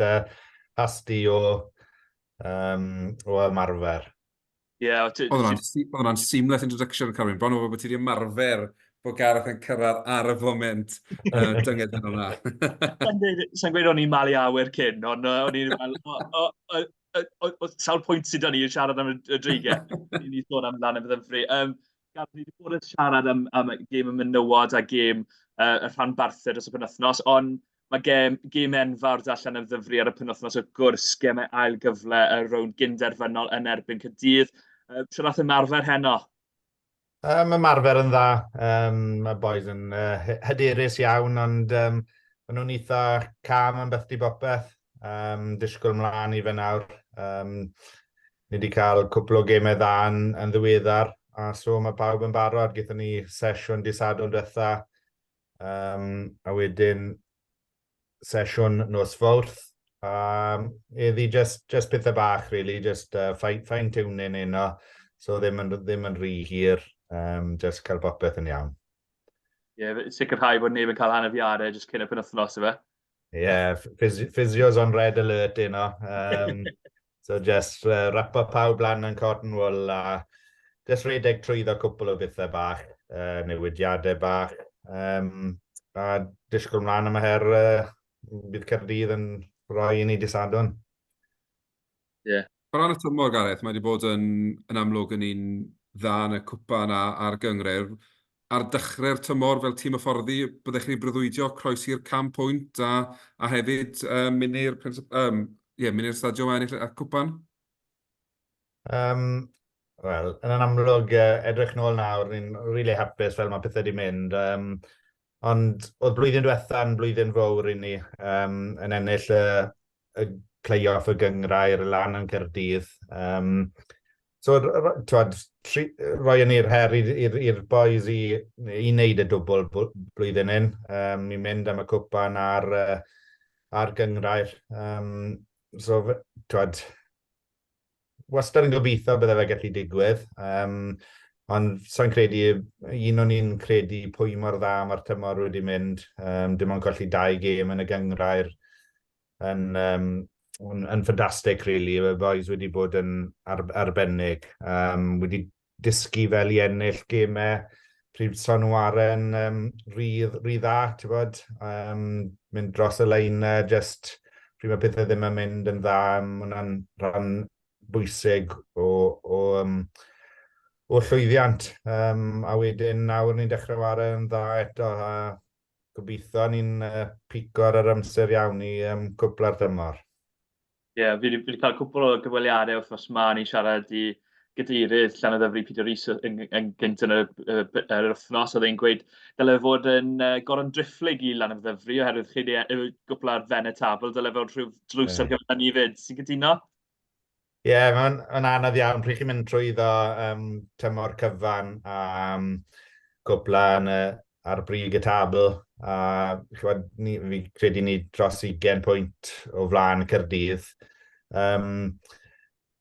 S5: hasti o ymarfer.
S3: Oedd
S4: hwnna'n seamless introduction, Carwyn. Bron o bod ti wedi ymarfer bod Gareth yn cyrraedd ar y foment dynged yn hwnna.
S3: Sa'n gweud o'n i'n malu awyr cyn, ond o'n i'n fel, sawl pwynt sydd o'n i yn siarad am y dreigau. Ni'n sôn am Llanymddyfri. Gareth, ni wedi bod yn siarad am gêm y menywod a gêm y rhanbarthau dros y penwythnos, ond mae gêm enfawr da Llanymddyfri ar y penwythnos o gwrs gemau ail-gyfle rownd gynderfynol yn erbyn Caerdydd. Sut nath ymarfer heno?
S5: Mae ymarfer yn dda. Mae boys yn hyderus iawn, ond maen nhw'n eitha cam am beth di bopeth. Disgwyl mlaen i fe nawr. Ni wedi cael cwpl o gemau dda yn ddiweddar, a so mae pawb yn barod. Gaethon ni sesiwn disadwn diwetha, a wedyn sesiwn nos Fawrth. Iddi just pethau bach, really, just fine-tuning yno, so ddim yn rhy hir, just cael popeth yn iawn.
S3: Sicrhau bod neb yn cael anafiadau just cyn y penwythnos, yfe?
S5: Physios on red alert yno. So just wrap up pawb lan yn cotton wool, a just redeg trwyddo cwpl o bethau bach, newidiadau bach, a disgwyl mlaen am y her bydd Caerdydd yn rhoi i ni disadwn.
S4: O ran y tymor, Gareth, mae wedi bod yn amlwg yn un dda yn y cwpan a'r gyngred. Ar dechrau'r tymor fel tîm hyfforddi, byddech chi'n breuddwydio croesi'r 100 pwynt a hefyd mynnu'r stadio ennill y cwpan?
S5: Wel, yn amlwg, edrych nôl nawr, ni'n really hapus fel mae pethau wedi mynd. Ond oedd blwyddyn diwetha'n blwyddyn fawr i ni yn ennill y play-off y gyngrair lan yn Caerdydd. So, roi yn i'r her i'r boys i wneud y dwbl blwyddyn hyn. I mynd am y cwpan ar gyngrair. So, wastad yn gobeithio bydde fe gallu digwydd. Ond so'n credu, un o'n i'n credu pwy mor dda mae'r tymor wedi mynd. Dim ond colli 2 gêm yn y gyngrair yn ffantastig, really. Y boys wedi bod yn arbennig. Wedi dysgu fel i ennill gemau. Pryd son waren rhy dda, ti'n bod. Mynd dros y lein, just pryd mae pethau ddim yn mynd yn dda. Hwna'n rhan bwysig o llwyddiant. A wedyn nawr ni'n dechrau ware yn dda eto. Gobeithio ni'n pico ar yr amser iawn i cwpl ar dymor.
S3: Fi wedi cael cwpl o gyfweliadau wrthnos ma, ni'n siarad i gadeirydd Llanymddyfri Peter Rees yn gynt yn yr wythnos, oedd e'n gweud dylai fod yn goron driphlyg i Llanymddyfri, oherwydd chi wedi gwbl ar fen y tabl, dylai fod rhyw drws ar gyfer ni fyd. Sy'n gytuno?
S5: Ie, mae'n anodd iawn. Pryd chi'n mynd trwyddo tymor cyfan a gwbl ar brig y tabl. A fi credu ni dros 20 pwynt o flaen Caerdydd.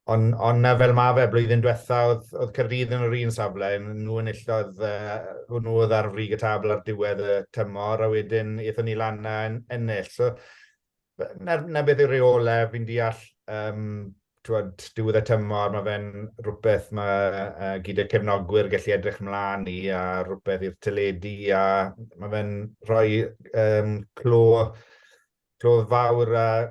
S5: Ond fel mae fe, blwyddyn diwetha, oedd Caerdydd yn yr un safle, nhw yn illodd, nhw oedd ar frig y tabl ar diwedd y tymor, a wedyn eithon ni lan na ennill. So, na beth yw'r reolau, fi'n deall, diwedd y tymor, mae fe'n rhywbeth mae gyda cefnogwyr gallu edrych ymlaen i, a rhywbeth i'r teledu, a mae fe'n rhoi clo fawr a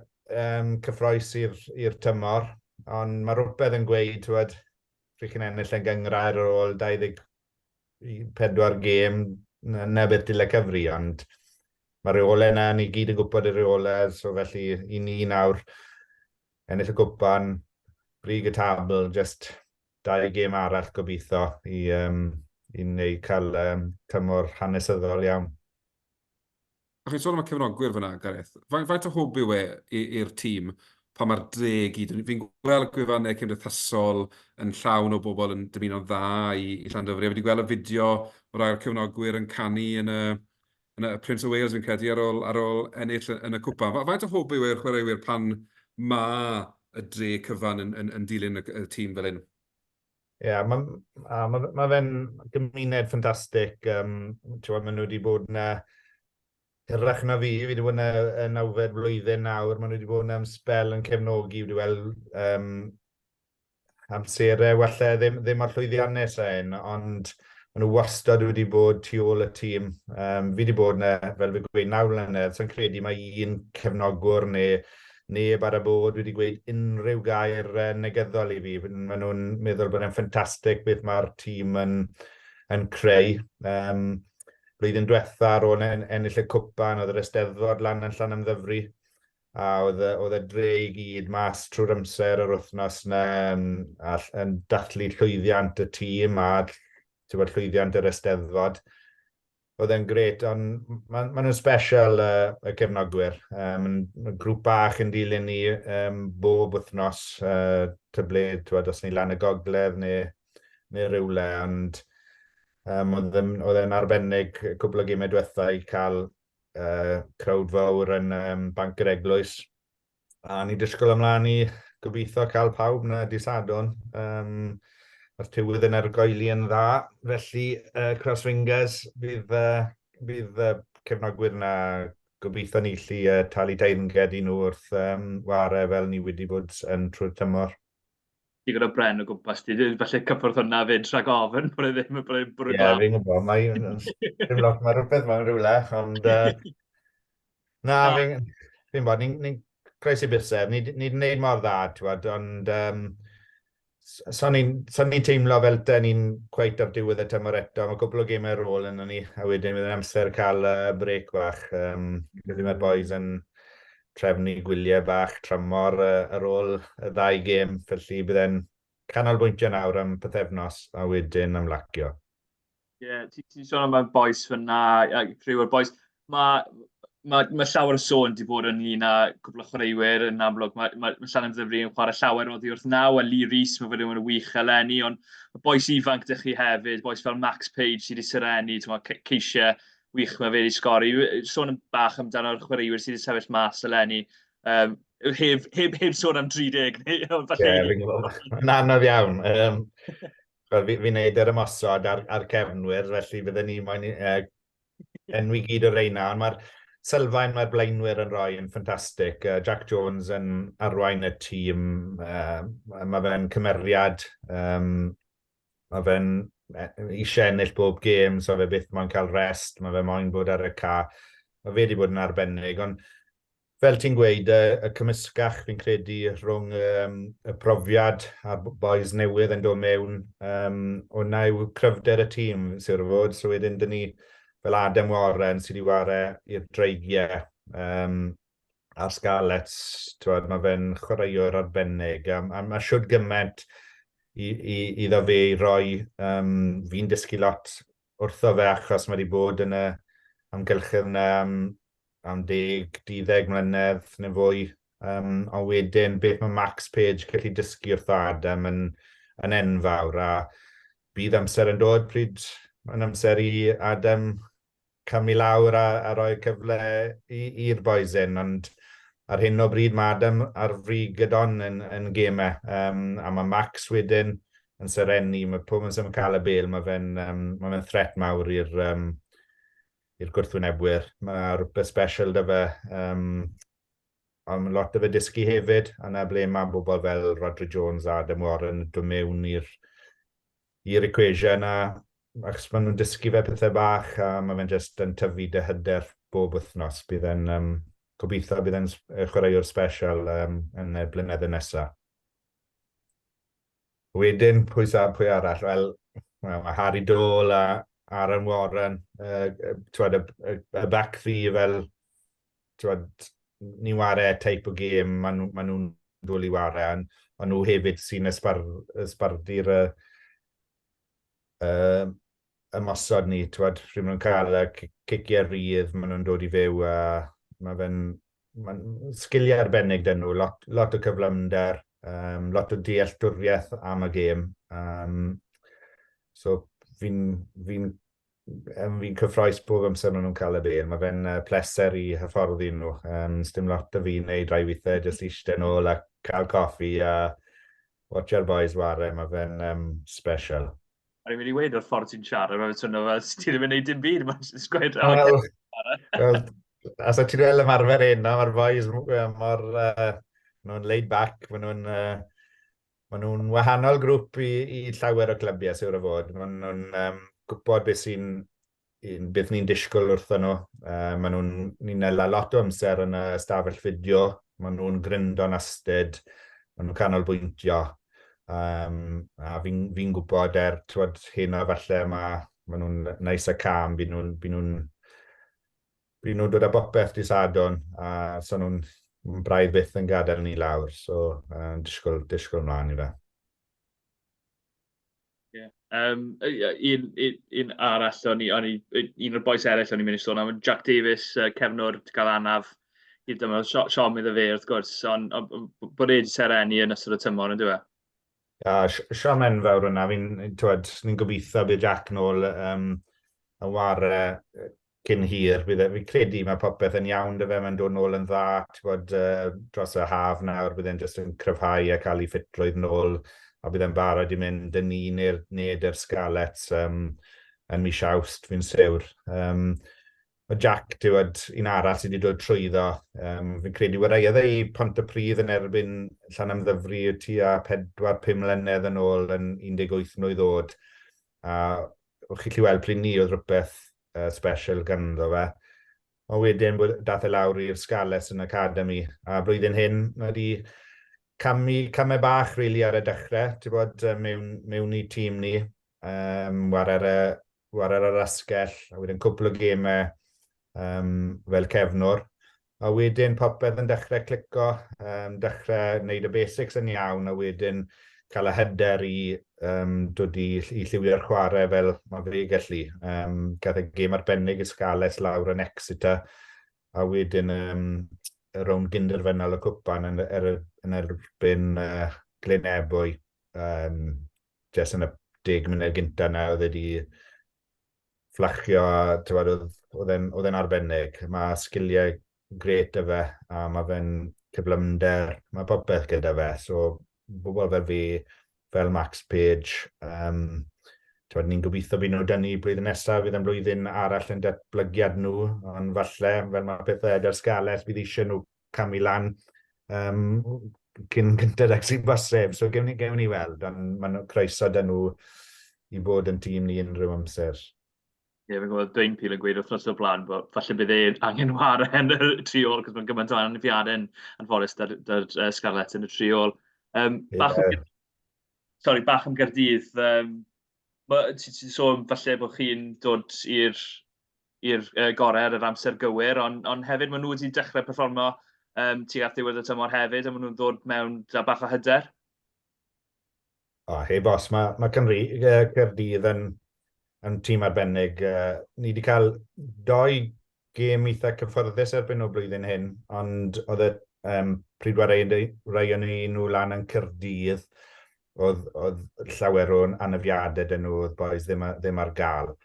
S5: cyffroes i'r tymor. Ond mae rhywbeth yn gweud, rydych chi'n ennill yn gyngrair ar ôl 24 gêm, na beth dyle cyfri, ond mae reolau yna, ni gyd yn gwybod y reolau, so felly i ni nawr ennill y gwpan, brig y tabl, just 2 gêm arall gobeithio i cael tymor hanesyddol iawn.
S4: A chi'n sôn am y cefnogwyr fyna, Gareth. Faint o hwb yw i'r tîm pan mae'r dre gyd? Fi'n gweld gwefannau cymdeithasol yn llawn o bobl yn dymuno dda i Llanymddyfri. Fi wedi gweld y fideo o rai'r cefnogwyr yn canu yn y Prince of Wales, fi'n credu, ar ôl ennill yn y cwpan. Faint o hwb yw i'r chwaraewyr pan mae y dre cyfan yn dilyn y tîm fel hyn?
S5: Ie, mae fe'n gymuned ffantastig. Maen nhw wedi bod yna hyrach na fi wedi bod yn 9 blwyddyn nawr. Maen nhw wedi bod yn spel yn cefnogi, wedi weld amserau, wella ddim ar llwyddiannus ein, ond maen nhw wastad wedi bod tu ôl y tîm. Fi wedi bod yna, fel fi gweud, 9 mlynedd, sy'n credu mae un cefnogwr neb ar y bod wedi gweud unrhyw gair negyddol i fi. Maen nhw'n meddwl bod e'n ffantastig beth mae'r tîm yn creu. Blwyddyn diwetha ar ôl ennill y cwpan, oedd yr Eisteddfod lan yn Llanymddyfri, a oedd y dre i gyd mas trwy'r amser yr wythnos yna yn dathlu llwyddiant y tîm a llwyddiant yr Eisteddfod. Oedd e'n gret, ond maen nhw'n special y cefnogwyr. Mae grŵp bach yn dilyn ni bob wythnos tybled, os ni lan y gogledd neu rywle, ond oedd e'n arbennig cwbl o gemau diwetha i cael crowd fawr yn Banc yr Eglwys. A ni disgwyl ymlaen i gobeithio cael pawb na dydd Mae'r tywydd yn argoeli yn dda, felly cross fingers bydd cefnogwyr na gobeithio ni lli talu teirnged i nhw wrth ware fel ni wedi bod yn trwy'r tymor.
S3: Digon o bren o gwmpas ti, falle cyffwrdd hwnna fyd rhag ofyn, bod e ddim yn bwrw
S5: Ie, fi'n gwybod, mae rhywbeth mewn rhywle, ond na, fi'n bod, ni'n croesi bysedd, ni'n gwneud mor dda, ond son ni'n teimlo fel ni'n cweit ar diwedd y tymor eto, mae cwbl o gemau ar ôl yna ni, a wedyn bydd yn amser cael brec bach. Bydd mae'r boys yn trefnu gwyliau bach tramor ar ôl y 2 gêm, felly byddai'n canolbwyntio nawr am pythefnos a wedyn ymlacio.
S3: Ie, ti'n sôn am y boys fyna, rhyw o'r boys. Mae llawer o sôn wedi bod ynglyn â cwbl o chwaraewyr yn amlwg. Mae Llanymddyfri yn chwarae llawer oddi wrth naw, a Lee Rees, mae fydden nhw'n wych eleni, ond mae boys ifanc dych chi hefyd, boys fel Max Page sydd wedi syrenu, ceisiau wych mae fe wedi sgori. Sôn yn bach amdano'r chwaraewyr sydd wedi sefyll mas eleni. Heb sôn am 30. Ie,
S5: fi'n gwybod. Yn anodd iawn. Fi'n gwneud yr ymosod ar cefnwyr, felly byddwn ni moyn enwi gyd o'r reina. Ond mae'r sylfaen mae'r blaenwyr yn rhoi yn ffantastig. Jack Jones yn arwain y tîm. Mae fe'n cymeriad. Mae fe'n eisiau ennill bob gêm, so fe byth mae'n cael rest, mae fe moyn bod ar y ca. Mae fe wedi bod yn arbennig, ond fel ti'n gweud, y cymysgach fi'n credu rhwng y profiad a'r boys newydd yn dod mewn, hwnna yw cryfder y tîm sy'n fod, so wedyn dyn ni fel Adam Warren sydd wedi ware i'r dreigiau a'r Scarlets, mae fe'n chwaraewr arbennig, a mae siwr gymaint iddo fe i roi. Fi'n dysgu lot wrtho fe achos mae wedi bod yn y amgylchedd yna am 10-12 mlynedd neu fwy. A wedyn, beth mae Max Page gallu dysgu wrtho Adam yn enfawr. A bydd amser yn dod pryd yn amser i Adam camu lawr a roi cyfle i'r boys hyn, ond ar hyn o bryd mae Adam ar frig gydon yn gemau. A mae Max wedyn yn sereni, mae pob yn symud cael y bel, mae fe'n threat mawr i'r gwrthwynebwyr. Mae rhywbeth special dy fe, ond lot o fe dysgu hefyd, a na ble mae bobl fel Rodri Jones a Adam Warren dod mewn i'r equation, achos maen nhw'n dysgu fe pethau bach, a mae fe'n just yn tyfu dy hyder bob wythnos. Bydd e'n gobeithio bydd e'n chwaraewr special yn y blynyddoedd nesaf. Wedyn, pwy arall? Wel, mae Harry Dole a Aaron Warren, y back three fel, ni'n wario type o game, maen nhw'n dod i wario, ond nhw hefyd sy'n ysbardu'r ymosod ni, rydyn nhw'n cael ciciau rydd, maen nhw'n dod i fyw, a mae'n sgiliau arbennig dyn nhw, lot o cyflymder, lot o dealltwriaeth am y gêm. So fi'n cyffroes bob amser nhw'n cael y bel. Mae fe'n pleser i hyfforddi nhw. Sdim lot o fi wneud rai weithiau, jyst eistedd nôl a cael coffi a watcher boys ware. Mae fe'n special.
S3: Rwy'n mynd i weid o'r ffordd ti'n siarad, mae'n swnio fel ti ddim yn neud dim byd, mae'n sgwyd.
S5: Wel, as o ti'n gweld ymarfer mae'r boys nhw'n laid back, maen nhw'n wahanol grŵp i llawer o clybiau sy'n o fod. Maen nhw'n gwybod beth ni'n disgwyl wrthyn nhw. Ni'n ela lot o amser yn y stafell fideo. Maen nhw'n gryndon astyd. Maen nhw'n canolbwyntio. A fi'n gwybod hyn o falle maen nhw'n neis a cam. Bydd nhw'n dod â bopeth di sadon. A so nhw'n braidd byth yn gadael ni lawr. So disgwyl mlaen i fe.
S3: Un arall, un o'r boes eraill o'n i'n mynd i sôn am, Jack Davies, cefnwr gael anaf, i'r dyma, Siom iddo fe wrth gwrs, ond bod e wedi sereni yn ystod y tymor yn dweud?
S5: Siom enfawr yna, ni'n gobeithio bydd Jack nôl y ware cyn hir. Fi'n credu mae popeth yn iawn dy fe, mae'n dod nôl yn dda, dros y haf nawr, bydd e'n just yn cryfhau a cael ei ffitrwydd nôl, a bydd e'n barod i mynd yn un nid yr Scarlets yn mis Awst, fi'n siwr. Mae Jack, un arall sydd wedi dod trwyddo. Fi'n credu wareodd ei Pontypridd yn erbyn Llanymddyfri tua 4-5 mlynedd yn ôl yn 18 mlynedd oed. A o'ch chi weld pryd ni oedd rhywbeth special ganddo fe. O wedyn, dath e lawr i'r Scarlets yn Academy. A blwyddyn hyn, wedi camau bach really ar y dechrau, mewn i tîm ni, warer yr asgell, a wedyn cwpl o gemau fel cefnwr. A wedyn popeth yn dechrau clico, dechrau wneud y basics yn iawn, a wedyn cael y hyder i dod i lliwio'r chwarae fel mae fe gallu. Gath y gêm arbennig y Scarlets lawr yn Exeter, a wedyn rownd gynderfynol y cwpan yn erbyn Glynebwy, jes yn y 10 munud gyntaf na, oedd wedi fflachio, oedd e'n arbennig. Mae sgiliau gret y fe, a mae fe'n cyflymder, mae popeth gyda fe, so bobl fel fi, fel Max Page, ni'n gobeithio bydd nhw dynnu blwyddyn nesaf, fydd yn blwyddyn arall yn datblygiad nhw, ond falle, fel mae pethau ydy'r Scarlets, bydd eisiau nhw camu lan cyn gyntaf ac sy'n bosib, so gewn ni weld, ond mae'n croeso dyn nhw i bod yn tîm ni unrhyw amser.
S3: Ie, fi'n gwybod Dwayne Peel yn gweud wrthnos o'r blaen, bod falle bydd e angen ware yn y triol, cos mae'n gymaint o anafiadau yn fforest da'r Scarlets yn y triol. Bach am Gaerdydd. Ti'n sôn falle bod chi'n dod i'r gorau yr amser gywir, ond hefyd maen nhw wedi dechrau perfformio tuag at ddiwedd y tymor hefyd, a maen nhw'n dod mewn â bach o hyder.
S5: Hei bos, mae Caerdydd yn tîm arbennig. Ni wedi cael 2 gêm eitha cyfforddus erbyn o blwyddyn hyn, ond oedd pryd war rai o'n nhw lan yn Caerdydd, oedd llawer o'n anafiadau dyn nhw, oedd boys ddim ar gael.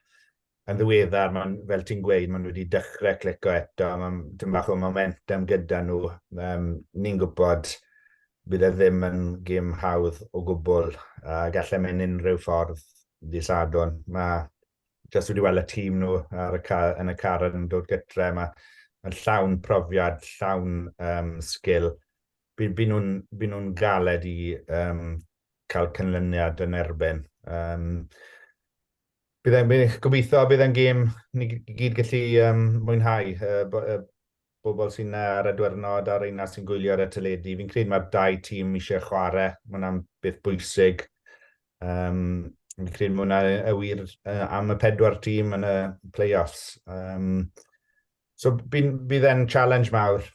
S5: Yn ddiweddar, fel ti'n gweud, maen nhw wedi dechrau clico eto, dim bach o momentum gyda nhw. Ni'n gwybod bydd e ddim yn gêm hawdd o gwbl, a gallai mynd unrhyw ffordd disadwn. Mae jyst wedi weld y tîm nhw yn y car yn dod gytre. Mae'n llawn profiad, llawn sgil. Bydd nhw'n galed i cael cynlyniad yn erbyn. Gobeithio bydd e'n gêm ni gyd gallu mwynhau. Bobl sy'n ar y diwrnod a'r un sy'n gwylio ar y teledu. Fi'n credu mae'r 2 tîm eisiau chwarae. Mae'n beth bwysig. Fi'n credu mae hwnna y wir am y 4 tîm yn y play-offs. So bydd e'n challenge mawr.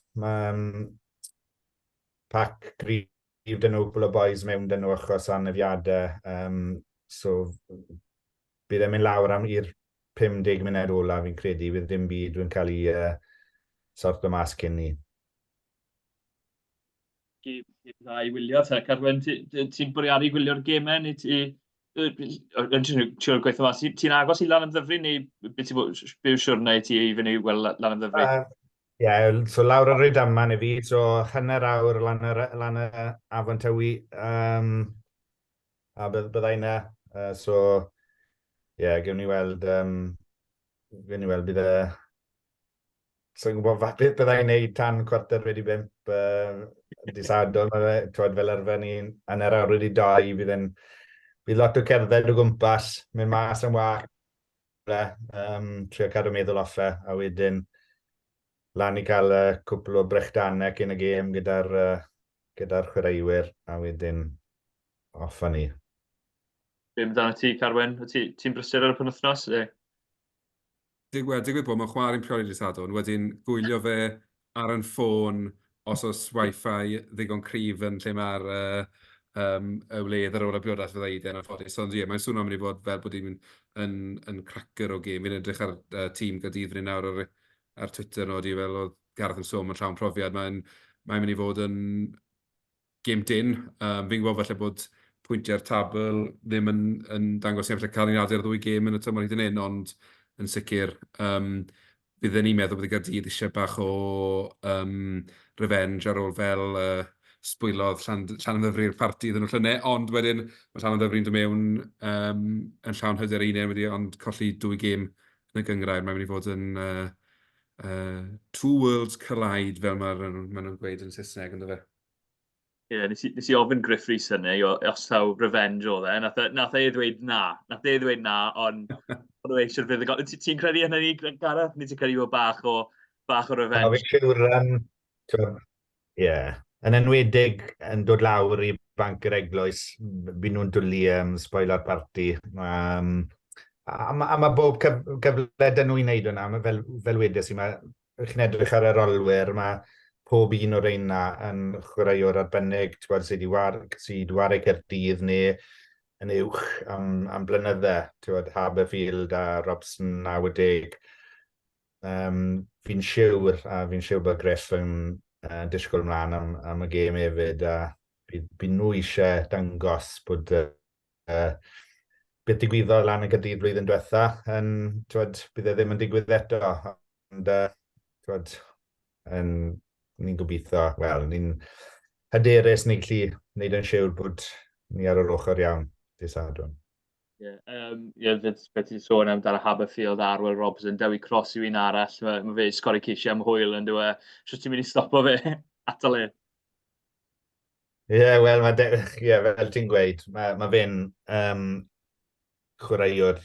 S5: Pac gryf dyn nhw, gwbl o boys mewn dyn nhw achos anafiadau. So bydd e'n mynd lawr am i'r 50 munud ola fi'n credu. Bydd dim byd yn cael ei sort o mas cyn ni.
S3: Dda i wylio te, Carwyn, ti'n bwriadu gwylio'r gemau, neu ti'n gweithio mas, ti'n agos i Llanymddyfri, neu beth ti'n byw siwr neu ti i fyny weld Llanymddyfri?
S5: So lawr yr Rhydaman i fi, so hanner awr lan y Afon Tywi, a byddai yna. So, gewn ni weld bydd e... So, yn gwybod beth byddai'n neud tan 4:45 disadwn, fel arfer ni hanner awr wedi 2, bydd lot o cerdded o gwmpas, mynd mas yn wach, trio cadw meddwl offe, a wedyn lan i cael cwpl o brechdanau cyn y gêm gyda'r chwaraewyr, a wedyn off a ni.
S3: Be amdano ti, Carwyn? Ti'n brysur ar y penwythnos?
S4: Digwydd bod mae'n chwarae'n priori disadwn, wedyn gwylio fe ar yn ffôn os oes Wi-Fi ddigon cryf yn lle mae'r y wledd ar ôl y briodas fydda i yn anffodus. Ond mae'n swnio am wedi bod fel bod i'n yn cracker o gêm. Fi'n edrych ar tîm Gaerdydd fan nawr ar Twitter nhw, fel oedd Gareth yn sôn, mae'n llawn profiad. Mae'n mynd i fod yn gêm dyn. Fi'n gwybod falle bod pwyntiau'r tabl ddim yn dangos i falle cael ei nadur 2 gêm yn y tymor hyd yn hyn, ond yn sicr, bydden ni'n meddwl bod y Gaerdydd eisiau bach o revenge ar ôl fel sbwylodd Llanymddyfri'r parti iddyn nhw llynau, ond wedyn mae Llanymddyfri'n dod mewn yn llawn hyder ond colli 2 gêm yn y gyngrair. Mae'n mynd i fod yn 2 worlds collide fel maen nhw'n gweud yn Saesneg, ynddo fe?
S3: Nes i ofyn Griff Rhys hynny, os taw revenge o dde. Nath e ddweud na. Ond oedd e eisiau fydd. Ti'n credu hynny ni, Gareth? Nid ti'n credu bach o revenge?
S5: Fi'n siwr, yn enwedig yn dod lawr i banc yr eglwys, bydd nhw'n dwlu spoilo'r parti. A mae bob cyfle dyn nhw i wneud hwnna, fel wedes i, chi'n edrych ar yr olwyr, mae pob un o'r reina yn chwaraewr arbennig, sydd wedi wario Caerdydd neu yn uwch am blynydde, Haberfield a Robson 90. Fi'n siwr bod Griff yn disgwyl ymlaen am y gêm hefyd, a bydd nhw eisiau dangos bod beth digwyddodd lan y Gaerdydd blwyddyn diwetha, bydd e ddim yn digwydd eto, ond ni'n gobeithio, ni'n hyderus ni'n gallu gwneud yn siwr bod ni ar yr ochr iawn, disadwn.
S3: Beth ti'n sôn amdano Haberfield a Will Robson, Dewi Cross yw un arall, mae fe sgori ceisiau am hwyl yn dweud, sio ti'n mynd i stopo fe atal e?
S5: Fel ti'n gweud, mae fe'n chwaraewr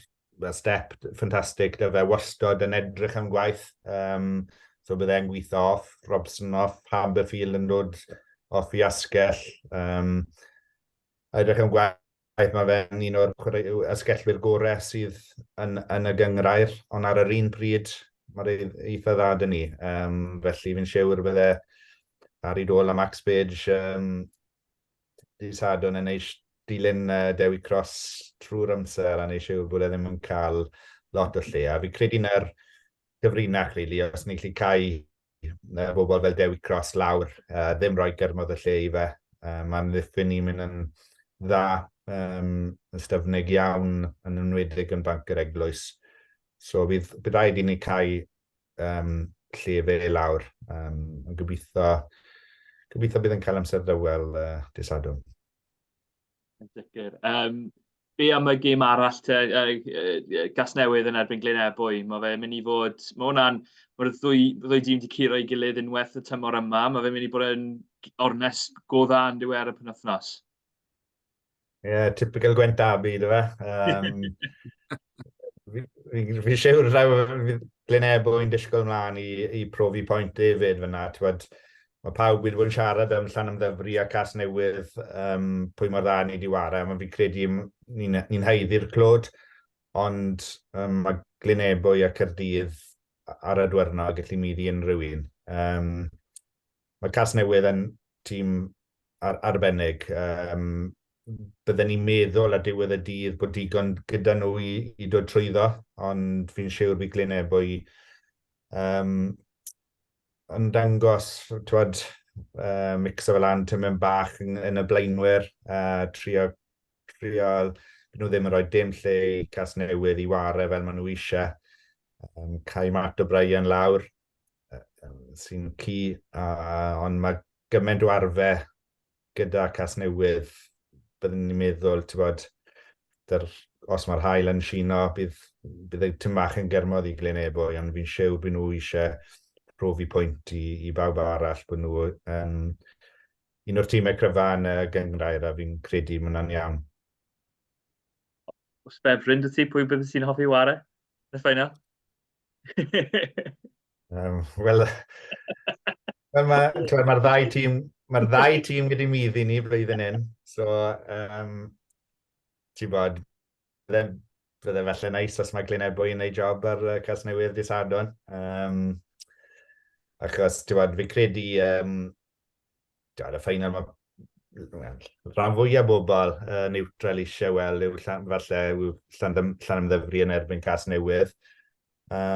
S5: step ffantastig, da fe wastod yn edrych am gwaith. So bydde'n gweithio off, Robson off, Haberfield yn dod off i asgell. Edrych am gwaith, mae fe'n un o'r asgellwyr gorau sydd yn y gyngrair, ond ar yr un pryd, mae'r eitha dda dyn ni. Felly fi'n siwr bydde ar ei dôl a Max Page disadwn yn eich dilyn Dewi Cross trwy'r amser a neu siŵr bod e ddim yn cael lot o lle. A fi credu na'r gyfrinach, really, os ni'n gallu cael bobl fel Dewi Cross lawr, ddim rhoi gyrmodd y lle i fe. Mae'n ddiffyn ni'n mynd yn dda, ystyfnig iawn yn enwedig yn banc yr eglwys. So bydd rhaid i ni cael lle fe lawr. Gobeithio bydd yn cael amser dywel dysadwn.
S3: Sicr. Be am y gêm arall gas newydd yn erbyn Glynebwy? Mae fe mynd i fod... Mae'r ddwy dîm wedi curo i gilydd unwaith y tymor yma. Mae fe mynd i bod yn ornes go dda yn diwedd y penwythnos.
S5: Typical Gwent Derby, dy fe. Fi siwr Glynebwy'n disgwyl ymlaen i profi pwynt hefyd fyna. Mae pawb wedi bod yn siarad am Llanymddyfri a Casnewydd pwy mor dda ni wedi wara. Mae fi credu ni'n heiddi'r clod, ond mae Glynebwy a Caerdydd ar y dwyrnod gallu middi unrhyw un. Mae Casnewydd yn tîm arbennig. Bydden ni'n meddwl a diwedd y dydd bod digon gyda nhw i dod trwyddo, ond fi'n siŵr bydd Glynebwy yn dangos, mixo fel an mewn bach yn y blaenwyr, trio, nhw ddim yn rhoi dim lle i Casnewydd i ware fel maen nhw eisiau. Cai Mat o Brian lawr, sy'n cu, ond mae gymaint o arfe gyda Casnewydd, byddwn ni'n meddwl, os mae'r hael yn sino, bydd y tym bach yn gyrmodd i Glynebwy, ond fi'n siŵr bod nhw eisiau profi pwynt i bawb arall, bod nhw un o'r tîmau cryfa yn y gyngrair, a fi'n credu mae hwnna'n iawn.
S3: Os Befryn, dy ti pwy bydd sy'n hoffi ware? Y ffeinal?
S5: Wel, mae'r ddau tîm gyda middi ni blwyddyn hyn, so ti'n bod, bydde felly neis os mae Glynebwy yn ei job ar Casnewydd dysadwn. Achos, fi credu, y ffeinal mae rhan fwyaf bobl niwtral eisiau weld yw falle Llanymddyfri yn erbyn Casnewydd. A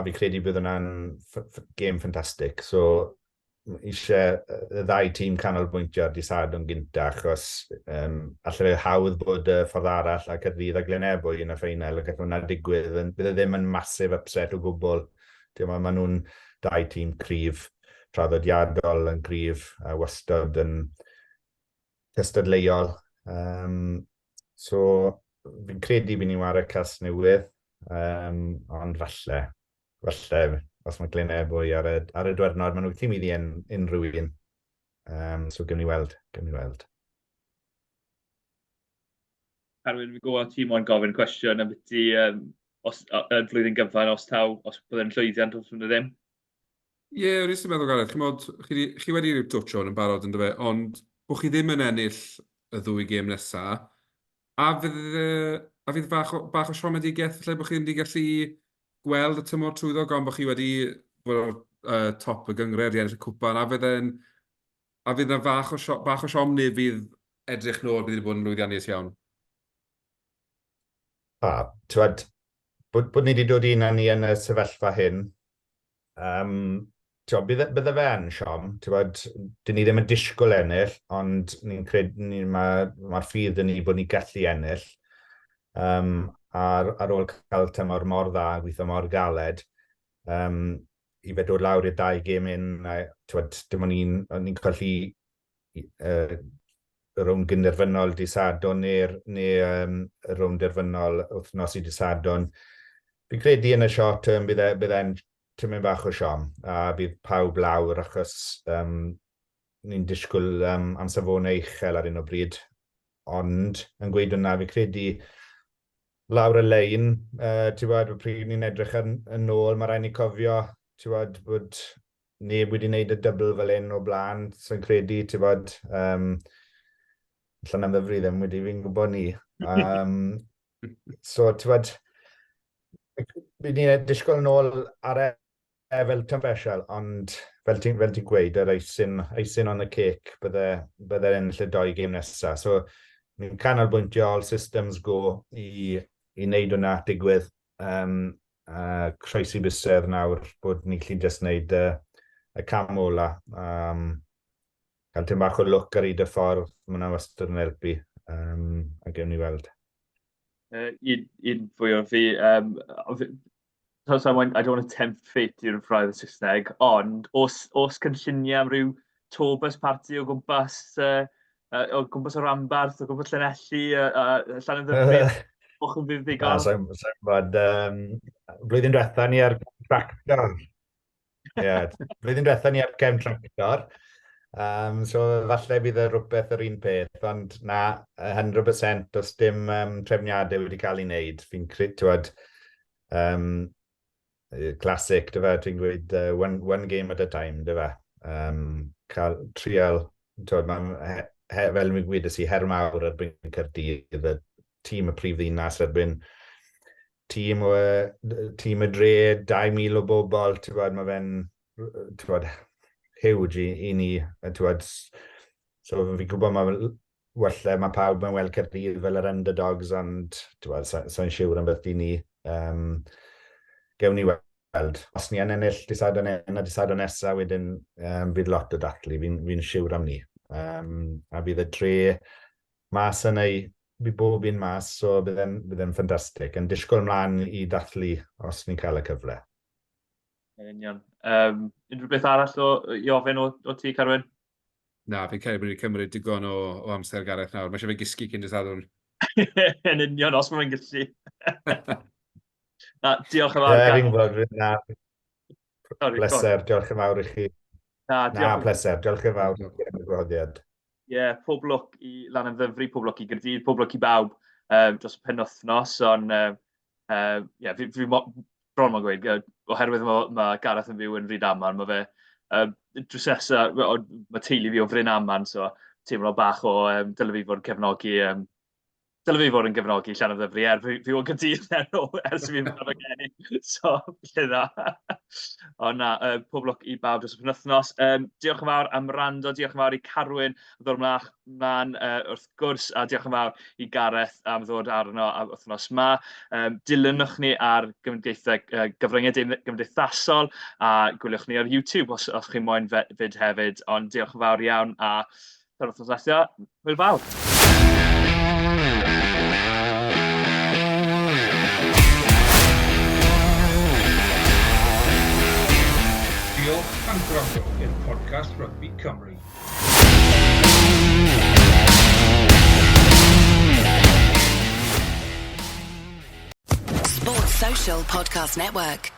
S5: fi credu bydd hwnna'n gêm ffantastig. So, eisiau y ddau tîm canolbwyntio ar dysadwn gyntaf, achos allai fe hawdd bod y ffordd arall a Caerdydd a Glynebwy yn y ffeinal, ac hwnna'n digwydd, bydd e ddim yn masif upset o gwbl. Mae nhw'n dau tîm cryf, traddodiadol yn cryf, a wastad yn cystadleuol. So, fi'n credu bydd ni'n ware Casnewydd, ond falle, os mae Glynebwy ar y dwyrnod, maen nhw'n gallu middi unrhyw un. So, gym ni weld.
S3: Carwyn, fi gwybod ti moyn gofyn cwestiwn am beth y flwyddyn gyfan os byddai'n llwyddiant os byddai ddim?
S4: Ie, o'n i'n meddwl, Gareth, chi wedi rhyw dwtsio'n yn barod yn dweud, ond bod chi ddim yn ennill y ddwy gêm nesaf, a fydd bach o siomedigaeth lle bod chi wedi gallu gweld y tymor trwyddog, ond bod chi wedi bod top y gyngred i ennill y cwpan, a fydd yna bach o siom neu fydd edrych nôl bydd wedi bod yn lwyddiannus iawn.
S5: Bod ni wedi dod un â ni yn y sefyllfa hyn, bydde fe yn siom. Dyn ni ddim yn disgwyl ennill, ond ni'n credu mae'r ffydd yn ni bod ni'n gallu ennill. Ar ôl cael tymor mor dda, gweithio mor galed, i fe dod lawr i'r dau gêm un, dim ond ni'n colli y rownd gynderfynol dysadwn neu y rownd derfynol wythnos i dysadwn. Fi'n credu yn y short term bydd e'n tymyn bach o siom, a bydd pawb lawr achos ni'n disgwyl am safonau uchel ar un o bryd. Ond, yn gweud hwnna, fi'n credu lawr y lein, pryd ni'n edrych yn ôl, mae rhaid ni cofio bod neb wedi gwneud y dybl fel un o blaen, sy'n credu, Llanymddyfri ddim wedi fi'n gwybod ni. So, bydd ni'n disgwyl yn ôl ar fel tymfesial, ond fel ti'n gweud, yr icing on the cake, bydde ennill y 2 gêm nesaf. So, ni'n canolbwyntio all systems go i wneud hwnna digwydd. Croesi busedd nawr bod ni'n gallu just wneud y cam ola. Cael tym bach o look ar hyd y ffordd, mae hwnna wastad yn helpu, a gewn ni weld.
S3: Un fwy o fi, I don't want to tempt fate i'r ffraidd y Saesneg, ond os cynlluniau am ryw Tobus party o gwmpas y rhanbarth, o gwmpas Llanelli, Llanymddyfri, o'ch yn fydd ddigon.
S5: Blwyddyn diwetha ni ar tractor. Blwyddyn diwetha ni ar cem tractor. So falle bydd y rhywbeth yr un peth, ond na, 100% os dim trefniadau wedi cael ei wneud. Fi'n credu, classic, dy fe, dwi'n gweud one game at a time, dy fe. Cael trial, fel mi'n gweud ys i her mawr erbyn Caerdydd, y tîm y prif ddinas erbyn tîm y dre, 2,000 o bobl, mae fe'n huge i ni. So fi'n gwybod mae pawb yn weld Caerdydd fel yr underdogs, ond so'n siŵr am beth i ni. Gewn ni weld. Os ni yn ennill disadon a disadon nesaf, wedyn bydd lot o dathlu, fi'n siŵr am ni. A bydd y tre mas yna bydd bob un mas, so bydd e'n ffantastig. Yn disgwyl ymlaen i dathlu os ni'n cael y cyfle.
S3: Union. Unrhyw beth arall i ofyn o ti, Carwyn?
S4: Na, fi'n cael bod ni'n cymryd digon o amser Gareth nawr. Mae eisiau fe gysgu cyn disadwn.
S3: Yn union, os mae'n gallu. Na, diolch yn fawr.
S5: Fi'n gwybod, pleser, diolch yn fawr i chi. Na, pleser, diolch yn fawr i'r gwahoddiad.
S3: Ie, pob lwc i Llanymddyfri, pob lwc i Gaerdydd, pob lwc i bawb dros y penwythnos, ond fi bron mae'n gweud, oherwydd mae Gareth yn fyw yn Rydaman, mae fe drwsesa, mae teulu fi o Frynaman, so teimlo bach o dylai fi fod yn gefnogi Llanymddyfri, fi o Gaerdydd ers fi'n mynd o'r geni, so lle dda. Ond na, pob lwc i bawb dros y penwythnos. Diolch yn fawr am rando, diolch yn fawr i Carwyn am ddod ymlaen wrth gwrs, a diolch yn fawr i Gareth am ddod arno am wythnos yma. Dilynwch ni ar gyfryngau gymdeithasol, a gwylwch ni ar YouTube os chi'n moyn fyd hefyd, ond diolch yn fawr iawn, a tan wythnos nesaf, hwyl fawr.
S2: Diolch am gwrando i'r podcast Rygbi Cymru.
S1: Sports Social Podcast Network.